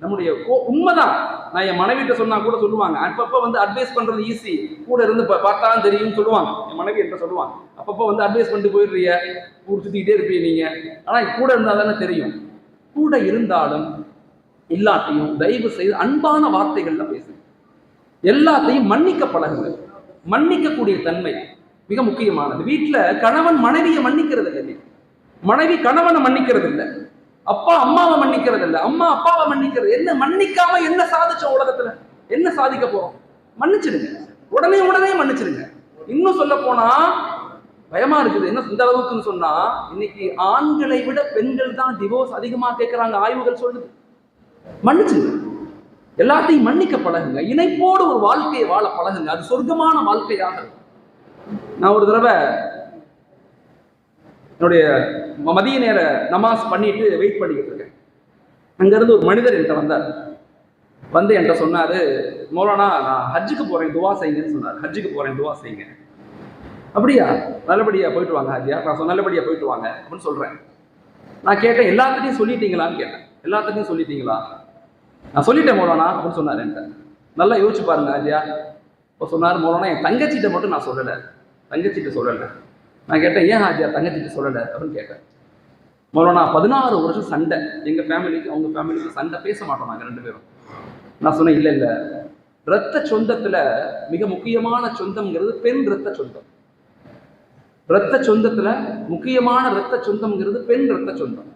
நம்முடைய உண்மைதான், நான் என் மனைவிட்ட சொன்னா கூட சொல்லுவாங்க, அப்பப்போ வந்து அட்வைஸ் பண்றது ஈஸி, கூட இருந்து பார்த்தாலும் தெரியும்னு சொல்லுவாங்க. என் மனைவி என்ற சொல்லுவாங்க, அப்பப்போ வந்து அட்வைஸ் பண்ணிட்டு போயிடுறிய, சுத்திக்கிட்டே இருப்பீங்க நீங்க, ஆனா கூட இருந்தா தானே தெரியும். கூட இருந்தாலும் எல்லாத்தையும் தயவு செய்து அன்பான வார்த்தைகள்ல பேசுங்க. எல்லாத்தையும் மன்னிக்க பழகுங்க. மன்னிக்கக்கூடிய தன்மை மிக முக்கியமானது. வீட்டுல கணவன் மனைவியை மன்னிக்கிறது இல்லை, மனைவி கணவனை மன்னிக்கிறது இல்லை, அப்பா அம்மாவை மன்னிக்கிறது இல்லை, அம்மா அப்பாவை மன்னிக்கிறது என்ன? மன்னிக்காம என்ன சாதிச்சோம் உலகத்துல? என்ன சாதிக்க போறோம்? மன்னிச்சிடுங்க, உடனே மன்னிச்சிடுங்க. இன்னும் சொல்ல போனா பயமா இருக்குது. என்ன இந்த அளவுக்குன்னு சொன்னா, இன்னைக்கு ஆண்களை விட பெண்கள் தான் டிவோர்ஸ் அதிகமா கேட்கிறாங்க, ஆய்வுகள் சொல்லுது. மன்னிச்சுங்க, எல்லாத்தையும் மன்னிக்க பழகுங்க. இணைப்போடு ஒரு வாழ்க்கையை வாழ பழகுங்க. அது சொர்க்கமான வாழ்க்கையாக இருக்கும். நான் ஒரு தடவை என்னுடைய மதிய நேர நமாஸ் பண்ணிட்டு வெயிட் பண்ணிக்கிட்டு இருக்கேன். அங்கிருந்து ஒரு மனிதர் என்கிட்ட வந்தார். வந்து என்கிட்ட சொன்னாரு, மௌலானா நான் ஹஜ்ஜுக்கு போறேன், துவா செய்யுங்கன்னு சொன்னார். ஹஜ்ஜுக்கு போறேன், துவா செய்யுங்க. அப்படியா, நல்லபடியா போயிட்டு வாங்க ஹஜ்ஜியா. நான் நல்லபடியா போயிட்டு வாங்க அப்படின்னு சொல்றேன். நான் கேட்டேன், எல்லாத்துட்டையும் சொல்லிட்டீங்களான்னு கேட்டேன். எல்லாத்துக்கும் சொல்லிட்டீங்களா? நான் சொல்லிட்டேன் மௌலானா அப்படின்னு சொன்னார் என்கிட்ட. நல்லா யோசிச்சு பாருங்க ஹஜ்ஜியா. இப்போ சொன்னார், மௌலானா என் தங்கச்சிட்ட மட்டும் நான் சொல்லலை, தங்கச்சிட்ட சொல்லலை. நான் கேட்டேன், ஏன் ஹாஜியா தங்கச்சிட்ட சொல்லலை அப்படின்னு கேட்டேன். மௌலானா 16 வருஷம் சண்டை, எங்கள் ஃபேமிலிக்கு அவங்க ஃபேமிலிக்கு சண்டை, பேச மாட்டோம் நாங்கள் 2 பேரும். நான் சொன்னேன், இல்லை இல்லை, இரத்த சொந்தத்தில் மிக முக்கியமான சொந்தம்ங்கிறது பெண் இரத்த சொந்தம். இரத்த சொந்தத்தில் முக்கியமான இரத்த சொந்தம்ங்கிறது பெண் இரத்த சொந்தம்.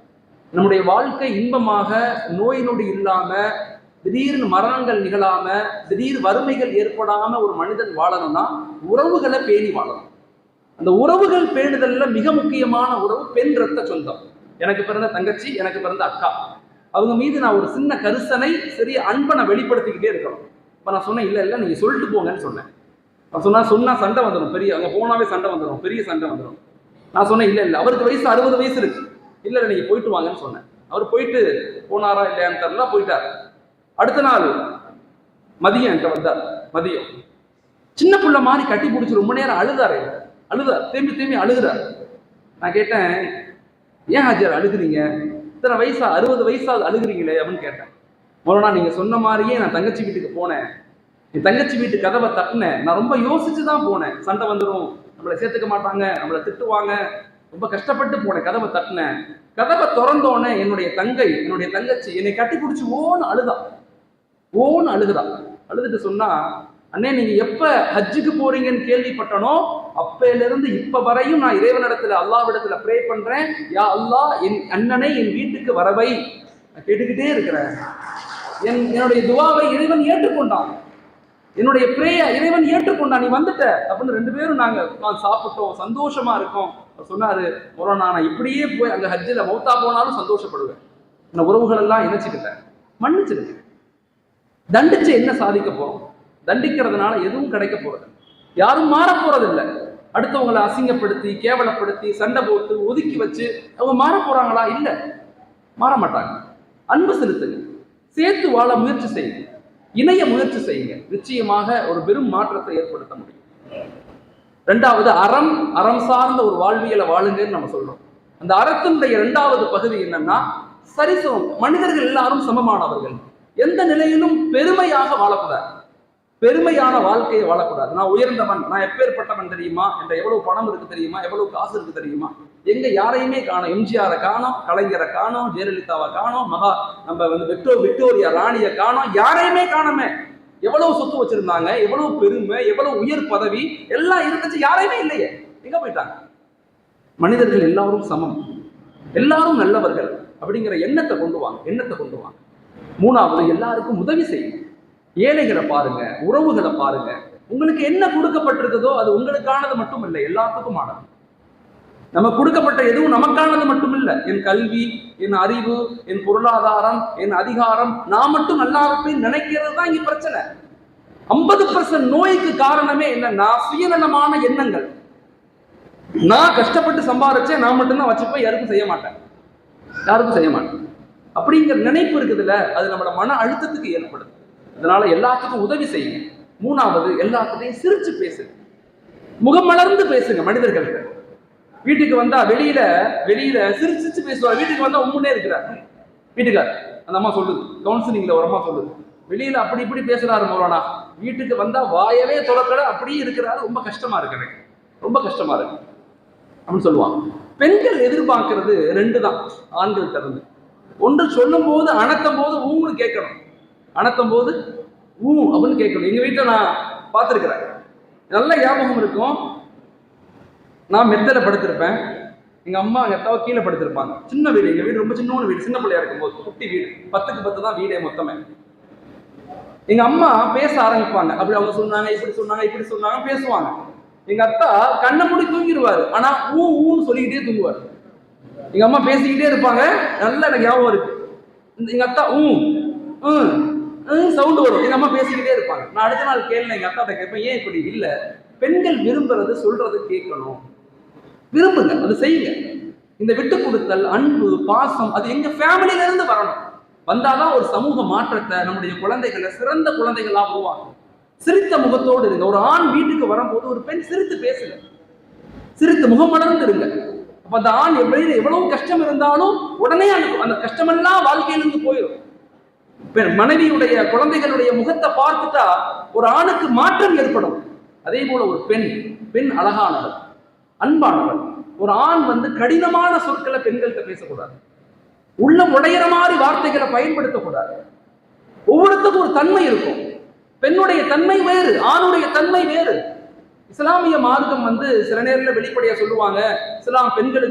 நம்முடைய வாழ்க்கை இன்பமாக, நோய் நொடி இல்லாம, திடீர்னு மரணங்கள் நிகழாம, திடீர் வறுமைகள் ஏற்படாம ஒரு மனிதன் வாழணும்னா உறவுகளை பேணி வாழணும். அந்த உறவுகள் பேணுதல்ல மிக முக்கியமான உறவு பெண் இரத்த சொந்தம். எனக்கு பிறந்த தங்கச்சி, எனக்கு பிறந்த அக்கா, அவங்க மீது நான் ஒரு சின்ன கரிசனை, சரி அன்பை நான் வெளிப்படுத்திக்கிட்டே இருக்கணும். இப்போ நான் சொன்னேன், இல்லை இல்லை நீங்க சொல்லிட்டு போங்கன்னு சொன்னேன். நான் சொன்னா சண்டை வந்துடும், பெரிய அங்கே போனாவே சண்டை வந்துடும், பெரிய சண்டை வந்துடும். நான் சொன்னேன், இல்லை இல்லை அவருக்கு வயசு 60 வயசு இருக்கு, இல்லை நீங்க போயிட்டு வாங்கன்னு சொன்னேன். அவர் போயிட்டு போனாரா இல்லையான்னு தெரியல, போயிட்டார். அடுத்த நாள் மதியம் என்கிட்ட வந்தார். மதியம் சின்ன புள்ள மாதிரி கட்டி பிடிச்சி ரொம்ப நேரம் அழுதார், தேம்பி அழுகிறார். நான் கேட்டேன், ஏன் ஹாஜியார் அழுகுறீங்க, இத்தனை வயசா 60 வயசாவது அழுகுறீங்களே அப்படின்னு கேட்டேன். மௌலானா நீங்க சொன்ன மாதிரியே நான் தங்கச்சி வீட்டுக்கு போனேன், என் தங்கச்சி வீட்டு கதவை தட்டினேன், நான் ரொம்ப யோசிச்சு தான் போனேன். சண்டை வந்துடும், நம்மளை சேர்த்துக்க மாட்டாங்க, நம்மளை திட்டுவாங்க, ரொம்ப கஷ்டப்பட்டு போனேன். கதவை தட்டினேன், கதவை திறந்தோன்னே என்னுடைய தங்கச்சி என்னை கட்டி பிடிச்சி ஓன்னு அழுகுதா. அழுதுட்டு சொன்னா, அண்ணே நீங்க எப்ப ஹஜ்ஜுக்கு போறீங்கன்னு கேள்விப்பட்டனோ அப்பையிலிருந்து இப்ப வரையும் நான் இறைவனிடத்துல அல்லாஹ்விடத்துல ப்ரே பண்றேன், யா அல்லாஹ் என் அண்ணனை என் வீட்டுக்கு வரவை. நான் கேட்டுக்கிட்டே இருக்கிறேன். என்னுடைய துவாவை இறைவன் ஏற்றுக்கொண்டான், என்னுடைய பிரேய இறைவன் ஏற்றுக்கொண்டான், நீ வந்துட்ட அப்படின்னு 2 பேரும் நான் சாப்பிட்டோம், சந்தோஷமா இருக்கோம். சொன்னாரு, மௌலானா நான் இப்படியே போய் அங்க ஹஜ்ஜில் மௌத்தா போனாலும் சந்தோஷப்படுவேன், இந்த உறவுகள் எல்லாம் இணைச்சிக்கிட்டேன், மன்னிச்சிருக்கேன். தண்டிச்சு என்ன சாதிக்க போறோம்? தண்டிக்கிறதுனால எதுவும் கிடைக்க போறது, யாரும் மாற போறது இல்லை. அடுத்தவங்களை அசிங்கப்படுத்தி, கேவலப்படுத்தி, சண்டை போட்டு, ஒதுக்கி வச்சு அவங்க மாற போறாங்களா? இல்லை, மாற மாட்டாங்க. அன்பு செலுத்துங்க, சேர்த்து வாழ முயற்சி செய்யுங்க, இணைய முயற்சி செய்யுங்க, நிச்சயமாக ஒரு பெரும் மாற்றத்தை ஏற்படுத்த முடியும். 2வது அறம் சார்ந்த ஒரு வாழ்வியலை வாழுங்கன்னு நம்ம சொல்றோம். அந்த அறத்தினுடைய 2வது பகுதி என்னன்னா, சரிசமம். மனிதர்கள் எல்லாரும் சமமானவர்கள், எந்த நிலையிலும் பெருமையாக வாழக்கூடாது, பெருமையான வாழ்க்கையை வாழக்கூடாது. நான் உயர்ந்தவன், நான் எப்பேற்பட்டவன் தெரியுமா, என்ற எவ்வளவு பணம் இருக்கு தெரியுமா, எவ்வளவு காசு இருக்கு தெரியுமா, எங்க யாரையுமே காணோம், எம்ஜிஆரை காணோம், கலைஞரை காணோம், ஜெயலலிதாவை காணோம், விக்டோரியா ராணியை காணோம், யாரையுமே காணோமே. எவ்வளவு சொத்து வச்சிருந்தாங்க, எவ்வளவு பெருமை, எவ்வளவு உயர் பதவி எல்லாம் இருந்துச்சு, யாரையுமே இல்லையே, எங்க போயிட்டாங்க? மனிதர்கள் எல்லாரும் சமம், எல்லாரும் நல்லவர்கள் அப்படிங்கிற எண்ணத்தை கொண்டு வாங்க. 3வது எல்லாருக்கும் உதவி செய்யுங்க, ஏழைகளை பாருங்க, உறவுகளை பாருங்க. உங்களுக்கு என்ன கொடுக்கப்பட்டிருக்குதோ அது உங்களுக்கானது மட்டும் இல்லை, எல்லாத்துக்கும் ஆனது. நம்ம கொடுக்கப்பட்ட எதுவும் நமக்கானது மட்டும் இல்லை. என் கல்வி, என் அறிவு, என் பொருளாதாரம், என் அதிகாரம், நான் மட்டும் நல்லா இருப்பேன் நினைக்கிறது தான் இங்க பிரச்சனை. 50% நோய்க்கு காரணமே என்னன்னா சுயநலமான எண்ணங்கள். நான் கஷ்டப்பட்டு சம்பாதிச்சேன், நான் மட்டும்தான் வச்சுப்பேன், யாருக்கும் செய்ய மாட்டேன். அப்படிங்கிற நினைப்பு இருக்குதுல்ல, அது நம்மளோட மன அழுத்தத்துக்கு ஏற்படுது. அதனால எல்லாத்துக்கும் உதவி செய்யுங்க. மூணாவது, எல்லாத்துலையும் சிரிச்சு பேசுங்க, முகம் மலர்ந்து பேசுங்க. மனிதர்கள்ட்ட வீட்டுக்கு வந்தா வெளியில சிரிச்சு பேசுவார், வீட்டுக்கு வந்தா உண்மையே இருக்கிறார் வீட்டுக்கார். அந்த அம்மா சொல்லுது, கவுன்சிலிங்ல ஒரு அம்மா சொல்லுது, வெளியில அப்படி இப்படி பேசுறாரு மௌலானா, வீட்டுக்கு வந்தா வாயவே தொடக்கல, அப்படியே இருக்கிறாரு, ரொம்ப கஷ்டமா இருக்கு, எனக்கு ரொம்ப கஷ்டமா இருக்கு அப்படின்னு சொல்லுவாங்க. பெண்கள் எதிர்பார்க்கிறது ரெண்டு தான் ஆண்கள் தருந்து. ஒன்று சொல்லும் போது அனத்தும் போது ஊன்னு கேட்கணும், அனத்தும் போது ஊ அப்படின்னு கேட்கணும். எங்க வீட்டுல நான் பார்த்துருக்கிறேன், நல்ல ஞாபகம் இருக்கும். நான் மெத்தல படுத்திருப்பேன், எங்க அம்மா எங்க அத்தாவை கீழே படுத்திருப்பாங்க. சின்ன வீடு, எங்க வீடு ரொம்ப சின்ன வீடு, சின்ன பிள்ளையா இருக்கும் போது, குட்டி வீடு, 10க்கு 10 தான் வீடே மொத்தமே. எங்க அம்மா பேச ஆரம்பிப்பாங்க, அப்படி அவங்க சொன்னாங்க, இப்படி சொன்னாங்க பேசுவாங்க. எங்க அத்தா கண்ணை மூடி தூங்கிடுவாரு, ஆனா ஊன்னு சொல்லிக்கிட்டே தூங்குவாரு. எங்க அம்மா பேசிக்கிட்டே இருப்பாங்க, நல்ல எனக்கு ஞாபகம் இருக்கு. எங்க அத்தா சவுண்ட் வரும், எங்க அம்மா பேசிக்கிட்டே இருப்பாங்க. நான் அடுத்த நாள் கேள்வி எங்க அத்தாட்ட கேட்பேன், ஏன் இப்படி இல்ல? பெண்கள் விரும்புறது சொல்றது கேட்கணும், விரும்புங்க, அது செய்யுங்க. இந்த விட்டு கொடுத்தல், அன்பு, பாசம், அது எங்க ஃபேமிலியில இருந்து வரணும். வந்தாதான் ஒரு சமூக மாற்றத்தை, நம்முடைய குழந்தைகளை சிறந்த குழந்தைகளா உருவாக்கும். சிரித்த முகத்தோடு இருங்க. ஒரு ஆண் வீட்டுக்கு வரும்போது ஒரு பெண் சிரித்து பேசுங்க, சிரித்து முகம் மலர்ந்து இருங்க. அப்ப அந்த ஆண் எவ்வளவு கஷ்டம் இருந்தாலும் உடனே அந்த கஷ்டமெல்லாம் வாழ்க்கையிலிருந்து போயிடும். மனைவியுடைய குழந்தைகளுடைய முகத்தை பார்த்துட்டா ஒரு ஆணுக்கு மாற்றம் ஏற்படும். அதே போல ஒரு பெண் அழகானவர், அன்பானவர். ஒரு ஆண் கடினமான சொற்களை பெண்கள்கிட்ட பேசக்கூடாது, உள்ளம் உடையிற மாதிரி வார்த்தைகளை பயன்படுத்தக்கூடாது. ஒவ்வொருத்தருக்கும் ஒரு தன்மை இருக்கும். பெண்ணுடைய தன்மை வேறு, ஆணுடைய தன்மை வேறு. இஸ்லாமிய மார்க்கம் சில நேரத்தில் வெளிப்படையா சொல்லுவாங்க, இஸ்லாம் பெண்களை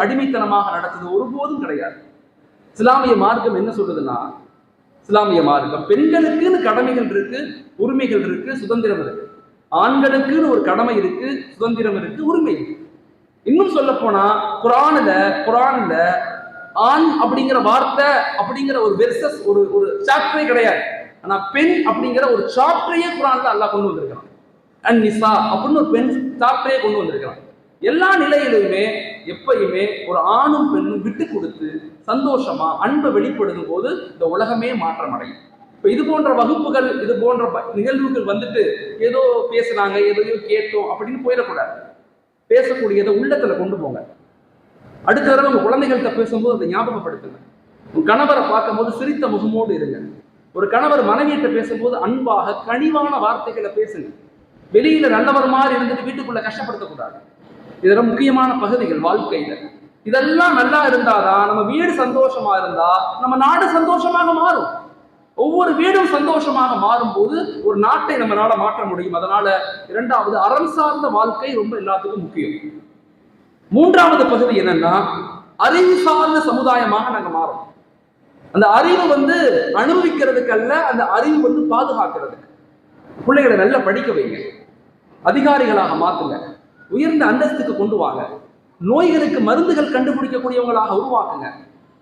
அடிமைத்தனமாக நடத்துது. ஒருபோதும் கிடையாது. இஸ்லாமிய மார்க்கம் என்ன சொல்லுதுன்னா, இஸ்லாமிய மார்க்கம் பெண்களுக்குன்னு கடமைகள் இருக்கு, உரிமைகள் இருக்கு, சுதந்திரம் இருக்கு. ஆண்களுக்குன்னு ஒரு கடமை இருக்கு, சுதந்திரம் இருக்கு, உரிமை இருக்கு. இன்னும் சொல்ல போனா குரான்ல ஆண் அப்படிங்கிற வார்த்தை அப்படிங்கிற ஒரு வெர்சஸ் ஒரு சாப்டரே கிடையாது. ஆனா பெண் அப்படிங்கிற ஒரு சாப்டரையே குரான்ல அல்லாஹ் கொண்டு வந்திருக்கான். அந்நிசா அப்படின்னு ஒரு பெண் சாப்டரையே கொண்டு வந்திருக்கான். எல்லா நிலையிலுமே எப்பயுமே ஒரு ஆணும் பெண்ணும் விட்டு கொடுத்து சந்தோஷமா அன்பை வெளிப்படுத்தும் போது இந்த உலகமே மாற்றம் அடையும். இப்ப இது போன்ற வகுப்புகள், இது போன்ற நிகழ்வுகள் ஏதோ பேசுனாங்க, எதையோ கேட்டோம் அப்படின்னு போயிடக்கூடாது. பேசக்கூடியதை உள்ளத்துல கொண்டு போங்க. அடுத்த தடவை உங்க குழந்தைகள்கிட்ட பேசும்போது அதை ஞாபகப்படுத்துங்க. உங்க கணவரை பார்க்கும் போது சிரித்த முகமோடு இருங்க. ஒரு கணவர் மனைவியிட்ட பேசும்போது அன்பாக கனிவான வார்த்தைகளை பேசுங்க. வெளியில நல்லவர் மாதிரி இருந்துட்டு வீட்டுக்குள்ள கஷ்டப்படுத்தக்கூடாது. இதெல்லாம் முக்கியமான பகுதிகள் வாழ்க்கையில. இதெல்லாம் நல்லா இருந்தாதான் நம்ம வீடு சந்தோஷமா இருந்தா நம்ம நாடு சந்தோஷமாக மாறும். ஒவ்வொரு வீடும் சந்தோஷமாக மாறும் போது ஒரு நாட்டை நம்மளால மாற்ற முடியும். அதனால இரண்டாவது, அறம் சார்ந்த வாழ்க்கை ரொம்ப எல்லாத்துக்கும் முக்கியம். மூன்றாவது பகுதி என்னன்னா, அறிவு சார்ந்த சமுதாயமாக நாங்க மாறும். அந்த அறிவு அனுபவிக்கிறதுக்கு அல்ல, அந்த அறிவு பாதுகாக்கிறதுக்கு. பிள்ளைகளை நல்லா படிக்க வைங்க, அதிகாரிகளாக மாத்துங்க, உயர்ந்த அந்தஸ்துக்கு கொண்டு வாங்க, நோய்களுக்கு மருந்துகள் கண்டுபிடிக்கக்கூடியவங்களாக உருவாக்குங்க,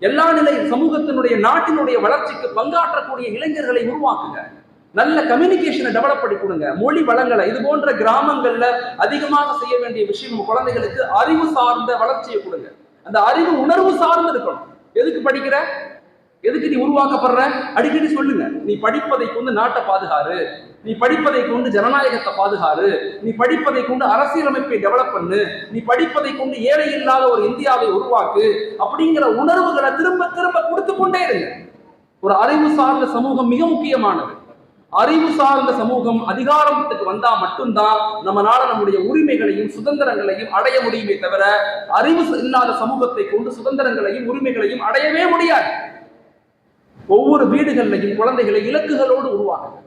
எல்லா நிலை சமூகத்தினுடைய நாட்டினுடைய வளர்ச்சிக்கு பங்காற்றக்கூடிய இளைஞர்களை உருவாக்குங்க, நல்ல கம்யூனிகேஷனை டெவலப் பண்ணி கொடுங்க, மொழி வளங்களை. இது போன்ற கிராமங்கள்ல அதிகமாக செய்ய வேண்டிய விஷயம், குழந்தைகளுக்கு அறிவு சார்ந்த வளர்ச்சியை கொடுங்க. அந்த அறிவு உணர்வு சார்ந்து இருக்கணும். எதுக்கு படிக்கிற, எதுக்கு நீ உருவாக்கப்படுற, அடிக்கடி சொல்லுங்க. நீ படிப்பதை கொண்டு நாட்டை பாதுகாரு, நீ படிப்பதை கொண்டு ஜனநாயகத்தை பாதுகாரு, நீ படிப்பதை கொண்டு அரசியலமைப்பை டெவலப் பண்ணு, நீ படிப்பதை கொண்டு ஏழை இல்லாத ஒரு இந்தியாவை உருவாக்கு அப்படிங்கிற உணர்வுகளை திரும்ப திரும்ப கொடுத்து கொண்டே இருங்க. ஒரு அறிவு சார்ந்த சமூகம் மிக முக்கியமானது. அறிவு சார்ந்த சமூகம் அதிகாரத்துக்கு வந்தா மட்டும்தான் நம்மளால நம்முடைய உரிமைகளையும் சுதந்திரங்களையும் அடைய முடியுமே தவிர, அறிவு இல்லாத சமூகத்தை கொண்டு சுதந்திரங்களையும் உரிமைகளையும் அடையவே முடியாது. ஒவ்வொரு வீடுகளிலையும் குழந்தைகளை இலக்குகளோடு உருவாக்குங்க.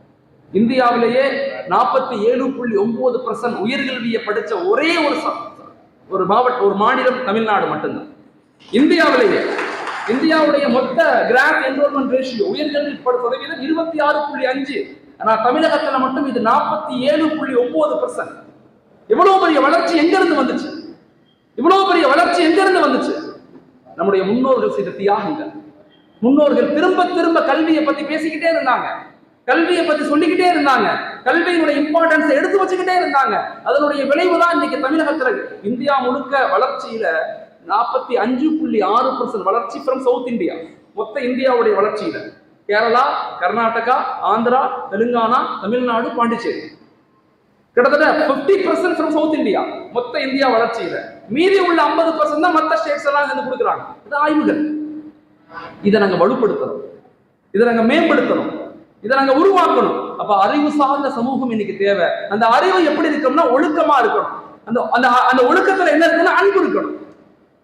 இந்தியாவிலேயே 47.9% உயர்கல்வியை படிச்ச ஒரே ஒரு மாநிலம் தமிழ்நாடு மட்டும்தான். இந்தியாவுடைய மொத்த கிராண்ட் என்ரோல்மெண்ட் ரேஷியோ உயர்கல்வி சதவீதம் 26.5. ஆனா தமிழகத்துல மட்டும் இது 47.9%. இவ்வளவு பெரிய வளர்ச்சி எங்கிருந்து வந்துச்சு? நம்முடைய முன்னோர்கள் செய்த தியாகங்கள். முன்னோர்கள் திரும்ப திரும்ப கல்வியை பத்தி பேசிக்கிட்டே இருந்தாங்க, கல்வியை பத்தி சொல்லிக்கிட்டே இருந்தாங்க, கல்வியினுடைய இம்பார்ட்டன்ஸை எடுத்து வச்சுக்கிட்டே இருந்தாங்க. அதனுடைய விளைவு தான் இன்னைக்கு தமிழகத்துல, இந்தியா முழுக்க வளர்ச்சியில 45.6% வளர்ச்சி ஃப்ரம் சவுத் இந்தியா. மொத்த இந்தியாவுடைய வளர்ச்சியில கேரளா, கர்நாடகா, ஆந்திரா, தெலுங்கானா, தமிழ்நாடு, பாண்டிச்சேரி கிட்டத்தட்ட 50% ஃப்ரம் சவுத் இந்தியா மொத்த இந்தியா வளர்ச்சியில. மீறி உள்ள 50% தான் மற்ற ஸ்டேட்ஸ் எல்லாம் இருந்து கொடுக்குறாங்க. இது ஆய்வுகள். இதை நாங்க வலுப்படுத்தணும், இதை நாங்க மேம்படுத்தணும், இதை நாங்க உருவாக்கணும். அப்ப அறிவு சார்ந்த சமூகம் இன்னைக்கு தேவை. அந்த அறிவு எப்படி இருக்கணும்னா ஒழுக்கமா இருக்கணும். அந்த அந்த அந்த ஒழுக்கத்துல என்ன இருக்குன்னா அன்பு இருக்கணும்.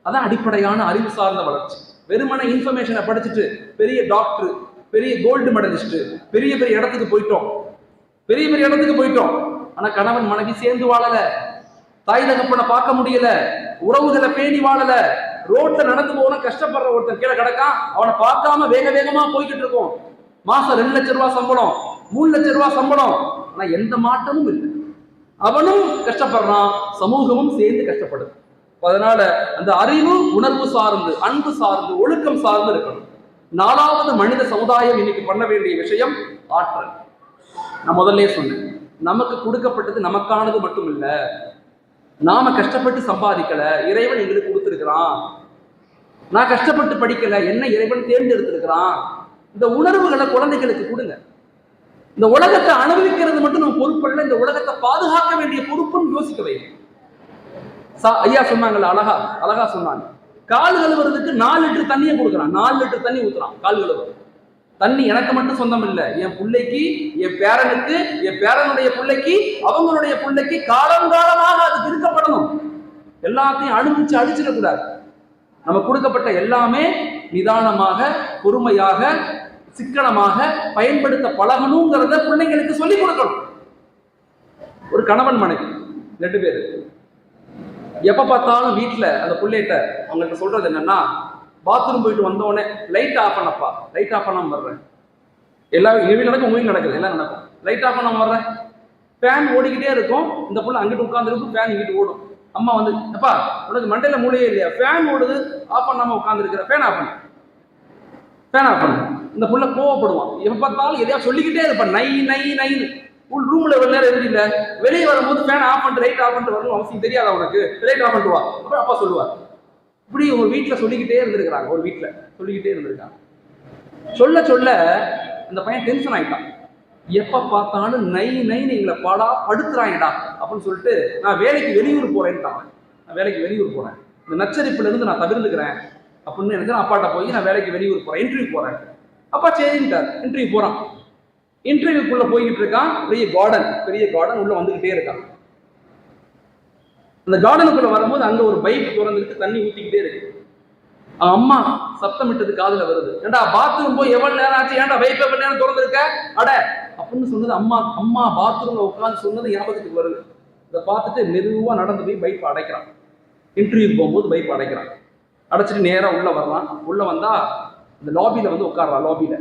அதான் அடிப்படையான அறிவு சார்ந்த வளர்ச்சி. வெறுமன இன்ஃபர்மேஷனை படிச்சுட்டு பெரிய டாக்டர், பெரிய கோல்டு மெடலிஸ்ட், பெரிய பெரிய இடத்துக்கு போயிட்டோம், பெரிய பெரிய இடத்துக்கு போயிட்டோம். ஆனா கணவன் மனைவி சேர்ந்து வாழல, தாய் தகப்பனை பார்க்க முடியல, உறவுகளை பேணி வாழல. ரோட்ல நடந்து போன கஷ்டப்படுற ஒருத்தன் கீழே கிடக்கான், அவனை பார்க்காம வேக வேகமா போய்கிட்டு இருக்கோம். மாசம் 2 லட்சம் ரூபாய் சம்பளம், 3 லட்சம் ரூபாய் சம்பளம், ஆனா எந்த மாற்றமும் இல்லை. அவனும் கஷ்டப்படுறான், சமூகமும் சேர்ந்து கஷ்டப்படுது. அதனால அந்த அறிவு உணர்வு சார்ந்து, அன்பு சார்ந்து, ஒழுக்கம் சார்ந்து இருக்கணும். 4வது மனித சமுதாயம் இன்னைக்கு பண்ண வேண்டிய விஷயம் ஆற்றல். நான் முதல்ல சொன்னேன், நமக்கு கொடுக்கப்பட்டது நமக்கானது மட்டும் இல்ல. நாம கஷ்டப்பட்டு சம்பாதிக்கல, இறைவன் எங்களுக்கு கொடுத்திருக்கிறான். நான் கஷ்டப்பட்டு படிக்கல, என்ன இறைவன் தேர்ந்தெடுத்திருக்கிறான். இந்த உணர்வுகளை குழந்தைகளுக்கு கொடுங்க. இந்த உலகத்தை அனுபவிக்கிறது மட்டும் நம்ம பொறுப்பல்ல, இந்த உலகத்தை பாதுகாக்க வேண்டிய பொறுப்புன்னு யோசிக்க வைங்க. ஐயா சொன்னாங்கல்ல, அழகா சொன்னாங்க. கால் கழுவுறதுக்கு 4 லிட்டர் தண்ணியை கொடுக்குறான், 4 லிட்டர் தண்ணி ஊத்துறான் கால் கழுவுறது. தண்ணி எனக்கு மட்டும் சொந்தம் இல்லை, என் பிள்ளைக்கு, என் பேரனுக்கு, என் பேரனுடைய பிள்ளைக்கு, அவங்களுடைய பிள்ளைக்கு காலங்காலமாக அது இருக்கப்படணும். எல்லாத்தையும் அனுபவிச்சு அழிச்சிடக்கூடாது. நம்ம கொடுக்கப்பட்ட எல்லாமே நிதானமாக, பொறுமையாக, சிக்கனமாக பயன்படுத்த பழகணுங்கிறத பிள்ளைங்களுக்கு சொல்லிக் கொடுக்கணும். ஒரு கணவன் மனைவி 2 பேர் எப்ப பார்த்தாலும் வீட்டுல அந்த பிள்ளைகிட்ட அவங்கள்ட்ட சொல்றது என்னன்னா, பாத்ரூம் போயிட்டு வந்தோடனே லைட் ஆஃப் பண்ணப்பா, லைட் ஆஃப் பண்ணாம வர்றேன். எல்லாரும் எவி நடக்கும், உயிர் நடக்குது, எல்லாம் நடக்கும். லைட் ஆஃப் பண்ணாம வர்றேன், ஃபேன் ஓடிக்கிட்டே இருக்கும். இந்த புள்ள அங்கிட்டு உட்காந்துருக்கும், ஃபேன் இங்கிட்டு ஓடும். அம்மா வந்து, அப்பா உனக்கு மண்டையில மூளையே இல்லையா, ஃபேன் ஓடுது, ஆஃப் பண்ணாம உட்காந்துருக்கிற, ஃபேன் ஆஃப் பண்ணு, ஃபேன் ஆஃப் பண்ணு. இந்த புள்ள கோவப்படுவான். எப்ப பார்த்தாலும் எதையா சொல்லிக்கிட்டே இருப்பான், நை நை நைன்னு. ரூம்ல ஒரு நேரம் எழுதி இல்ல, வெளியே வரும்போது ஃபேன் ஆஃப் பண்ணிட்டு லைட் ஆஃப் பண்ணிட்டு வரணும் அவசியம் தெரியாத அவனுக்கு, லைட் ஆஃப் பண்ணிட்டு வா. அப்புறம் அப்பா சொல்லுவார். இப்படி ஒரு வீட்டுல சொல்லிக்கிட்டே இருந்திருக்கிறாங்க, ஒரு வீட்டுல சொல்லிக்கிட்டே இருந்திருக்காங்க. சொல்ல சொல்ல அந்த பையன் டென்ஷன் ஆயிட்டான். எப்ப பார்த்தாலும் நை நைன்னு எங்களை பாடா படுத்துறாங்கடா அப்படின்னு சொல்லிட்டு, நான் வேலைக்கு வெளியூர் போறேன்ட்டான். நான் வேலைக்கு வெளியூர் போறேன், இந்த நச்சரிப்புல இருந்து நான் தவிர்த்துக்கிறேன் அப்படின்னு நினைச்சு அப்பாட்ட போய் நான் வேலைக்கு வெளியூர் போறேன், இன்டர்வியூ போறேன். அப்பா சரின்ட்டார். இன்டர்வியூ போறான். இன்டர்வியூக்குள்ள போய்கிட்டு இருக்கான். பெரிய கார்டன் உள்ள வந்துகிட்டே இருக்கான். அந்த கார்டனுக்குள்ள வரும்போது அங்க ஒரு பைப் திறந்துட்டு தண்ணி ஊத்திக்கிட்டே இருக்கு. அம்மா சத்தமிட்டது காதுல வருது. ஏண்டா பாத்ரூம் போய் எவ்வளவு நேரம் ஆச்சு, ஏன்டா பைப் எவ்வளவு நேரம் திறந்துருக்க அட அப்படின்னு சொன்னது அம்மா பாத்ரூம்ல உட்காந்து சொன்னது ஞாபகத்துக்கு வருது. இதை பார்த்துட்டு மெதுவா நடந்து போய் பைப் அடைக்கிறான். இன்டர்வியூக்கு போகும்போது பைப் அடைக்கிறான். அடைச்சிட்டு நேரம் உள்ள வரலாம். உள்ள வந்தா இந்த லாபியில வந்து உட்கார்றான். லாபியில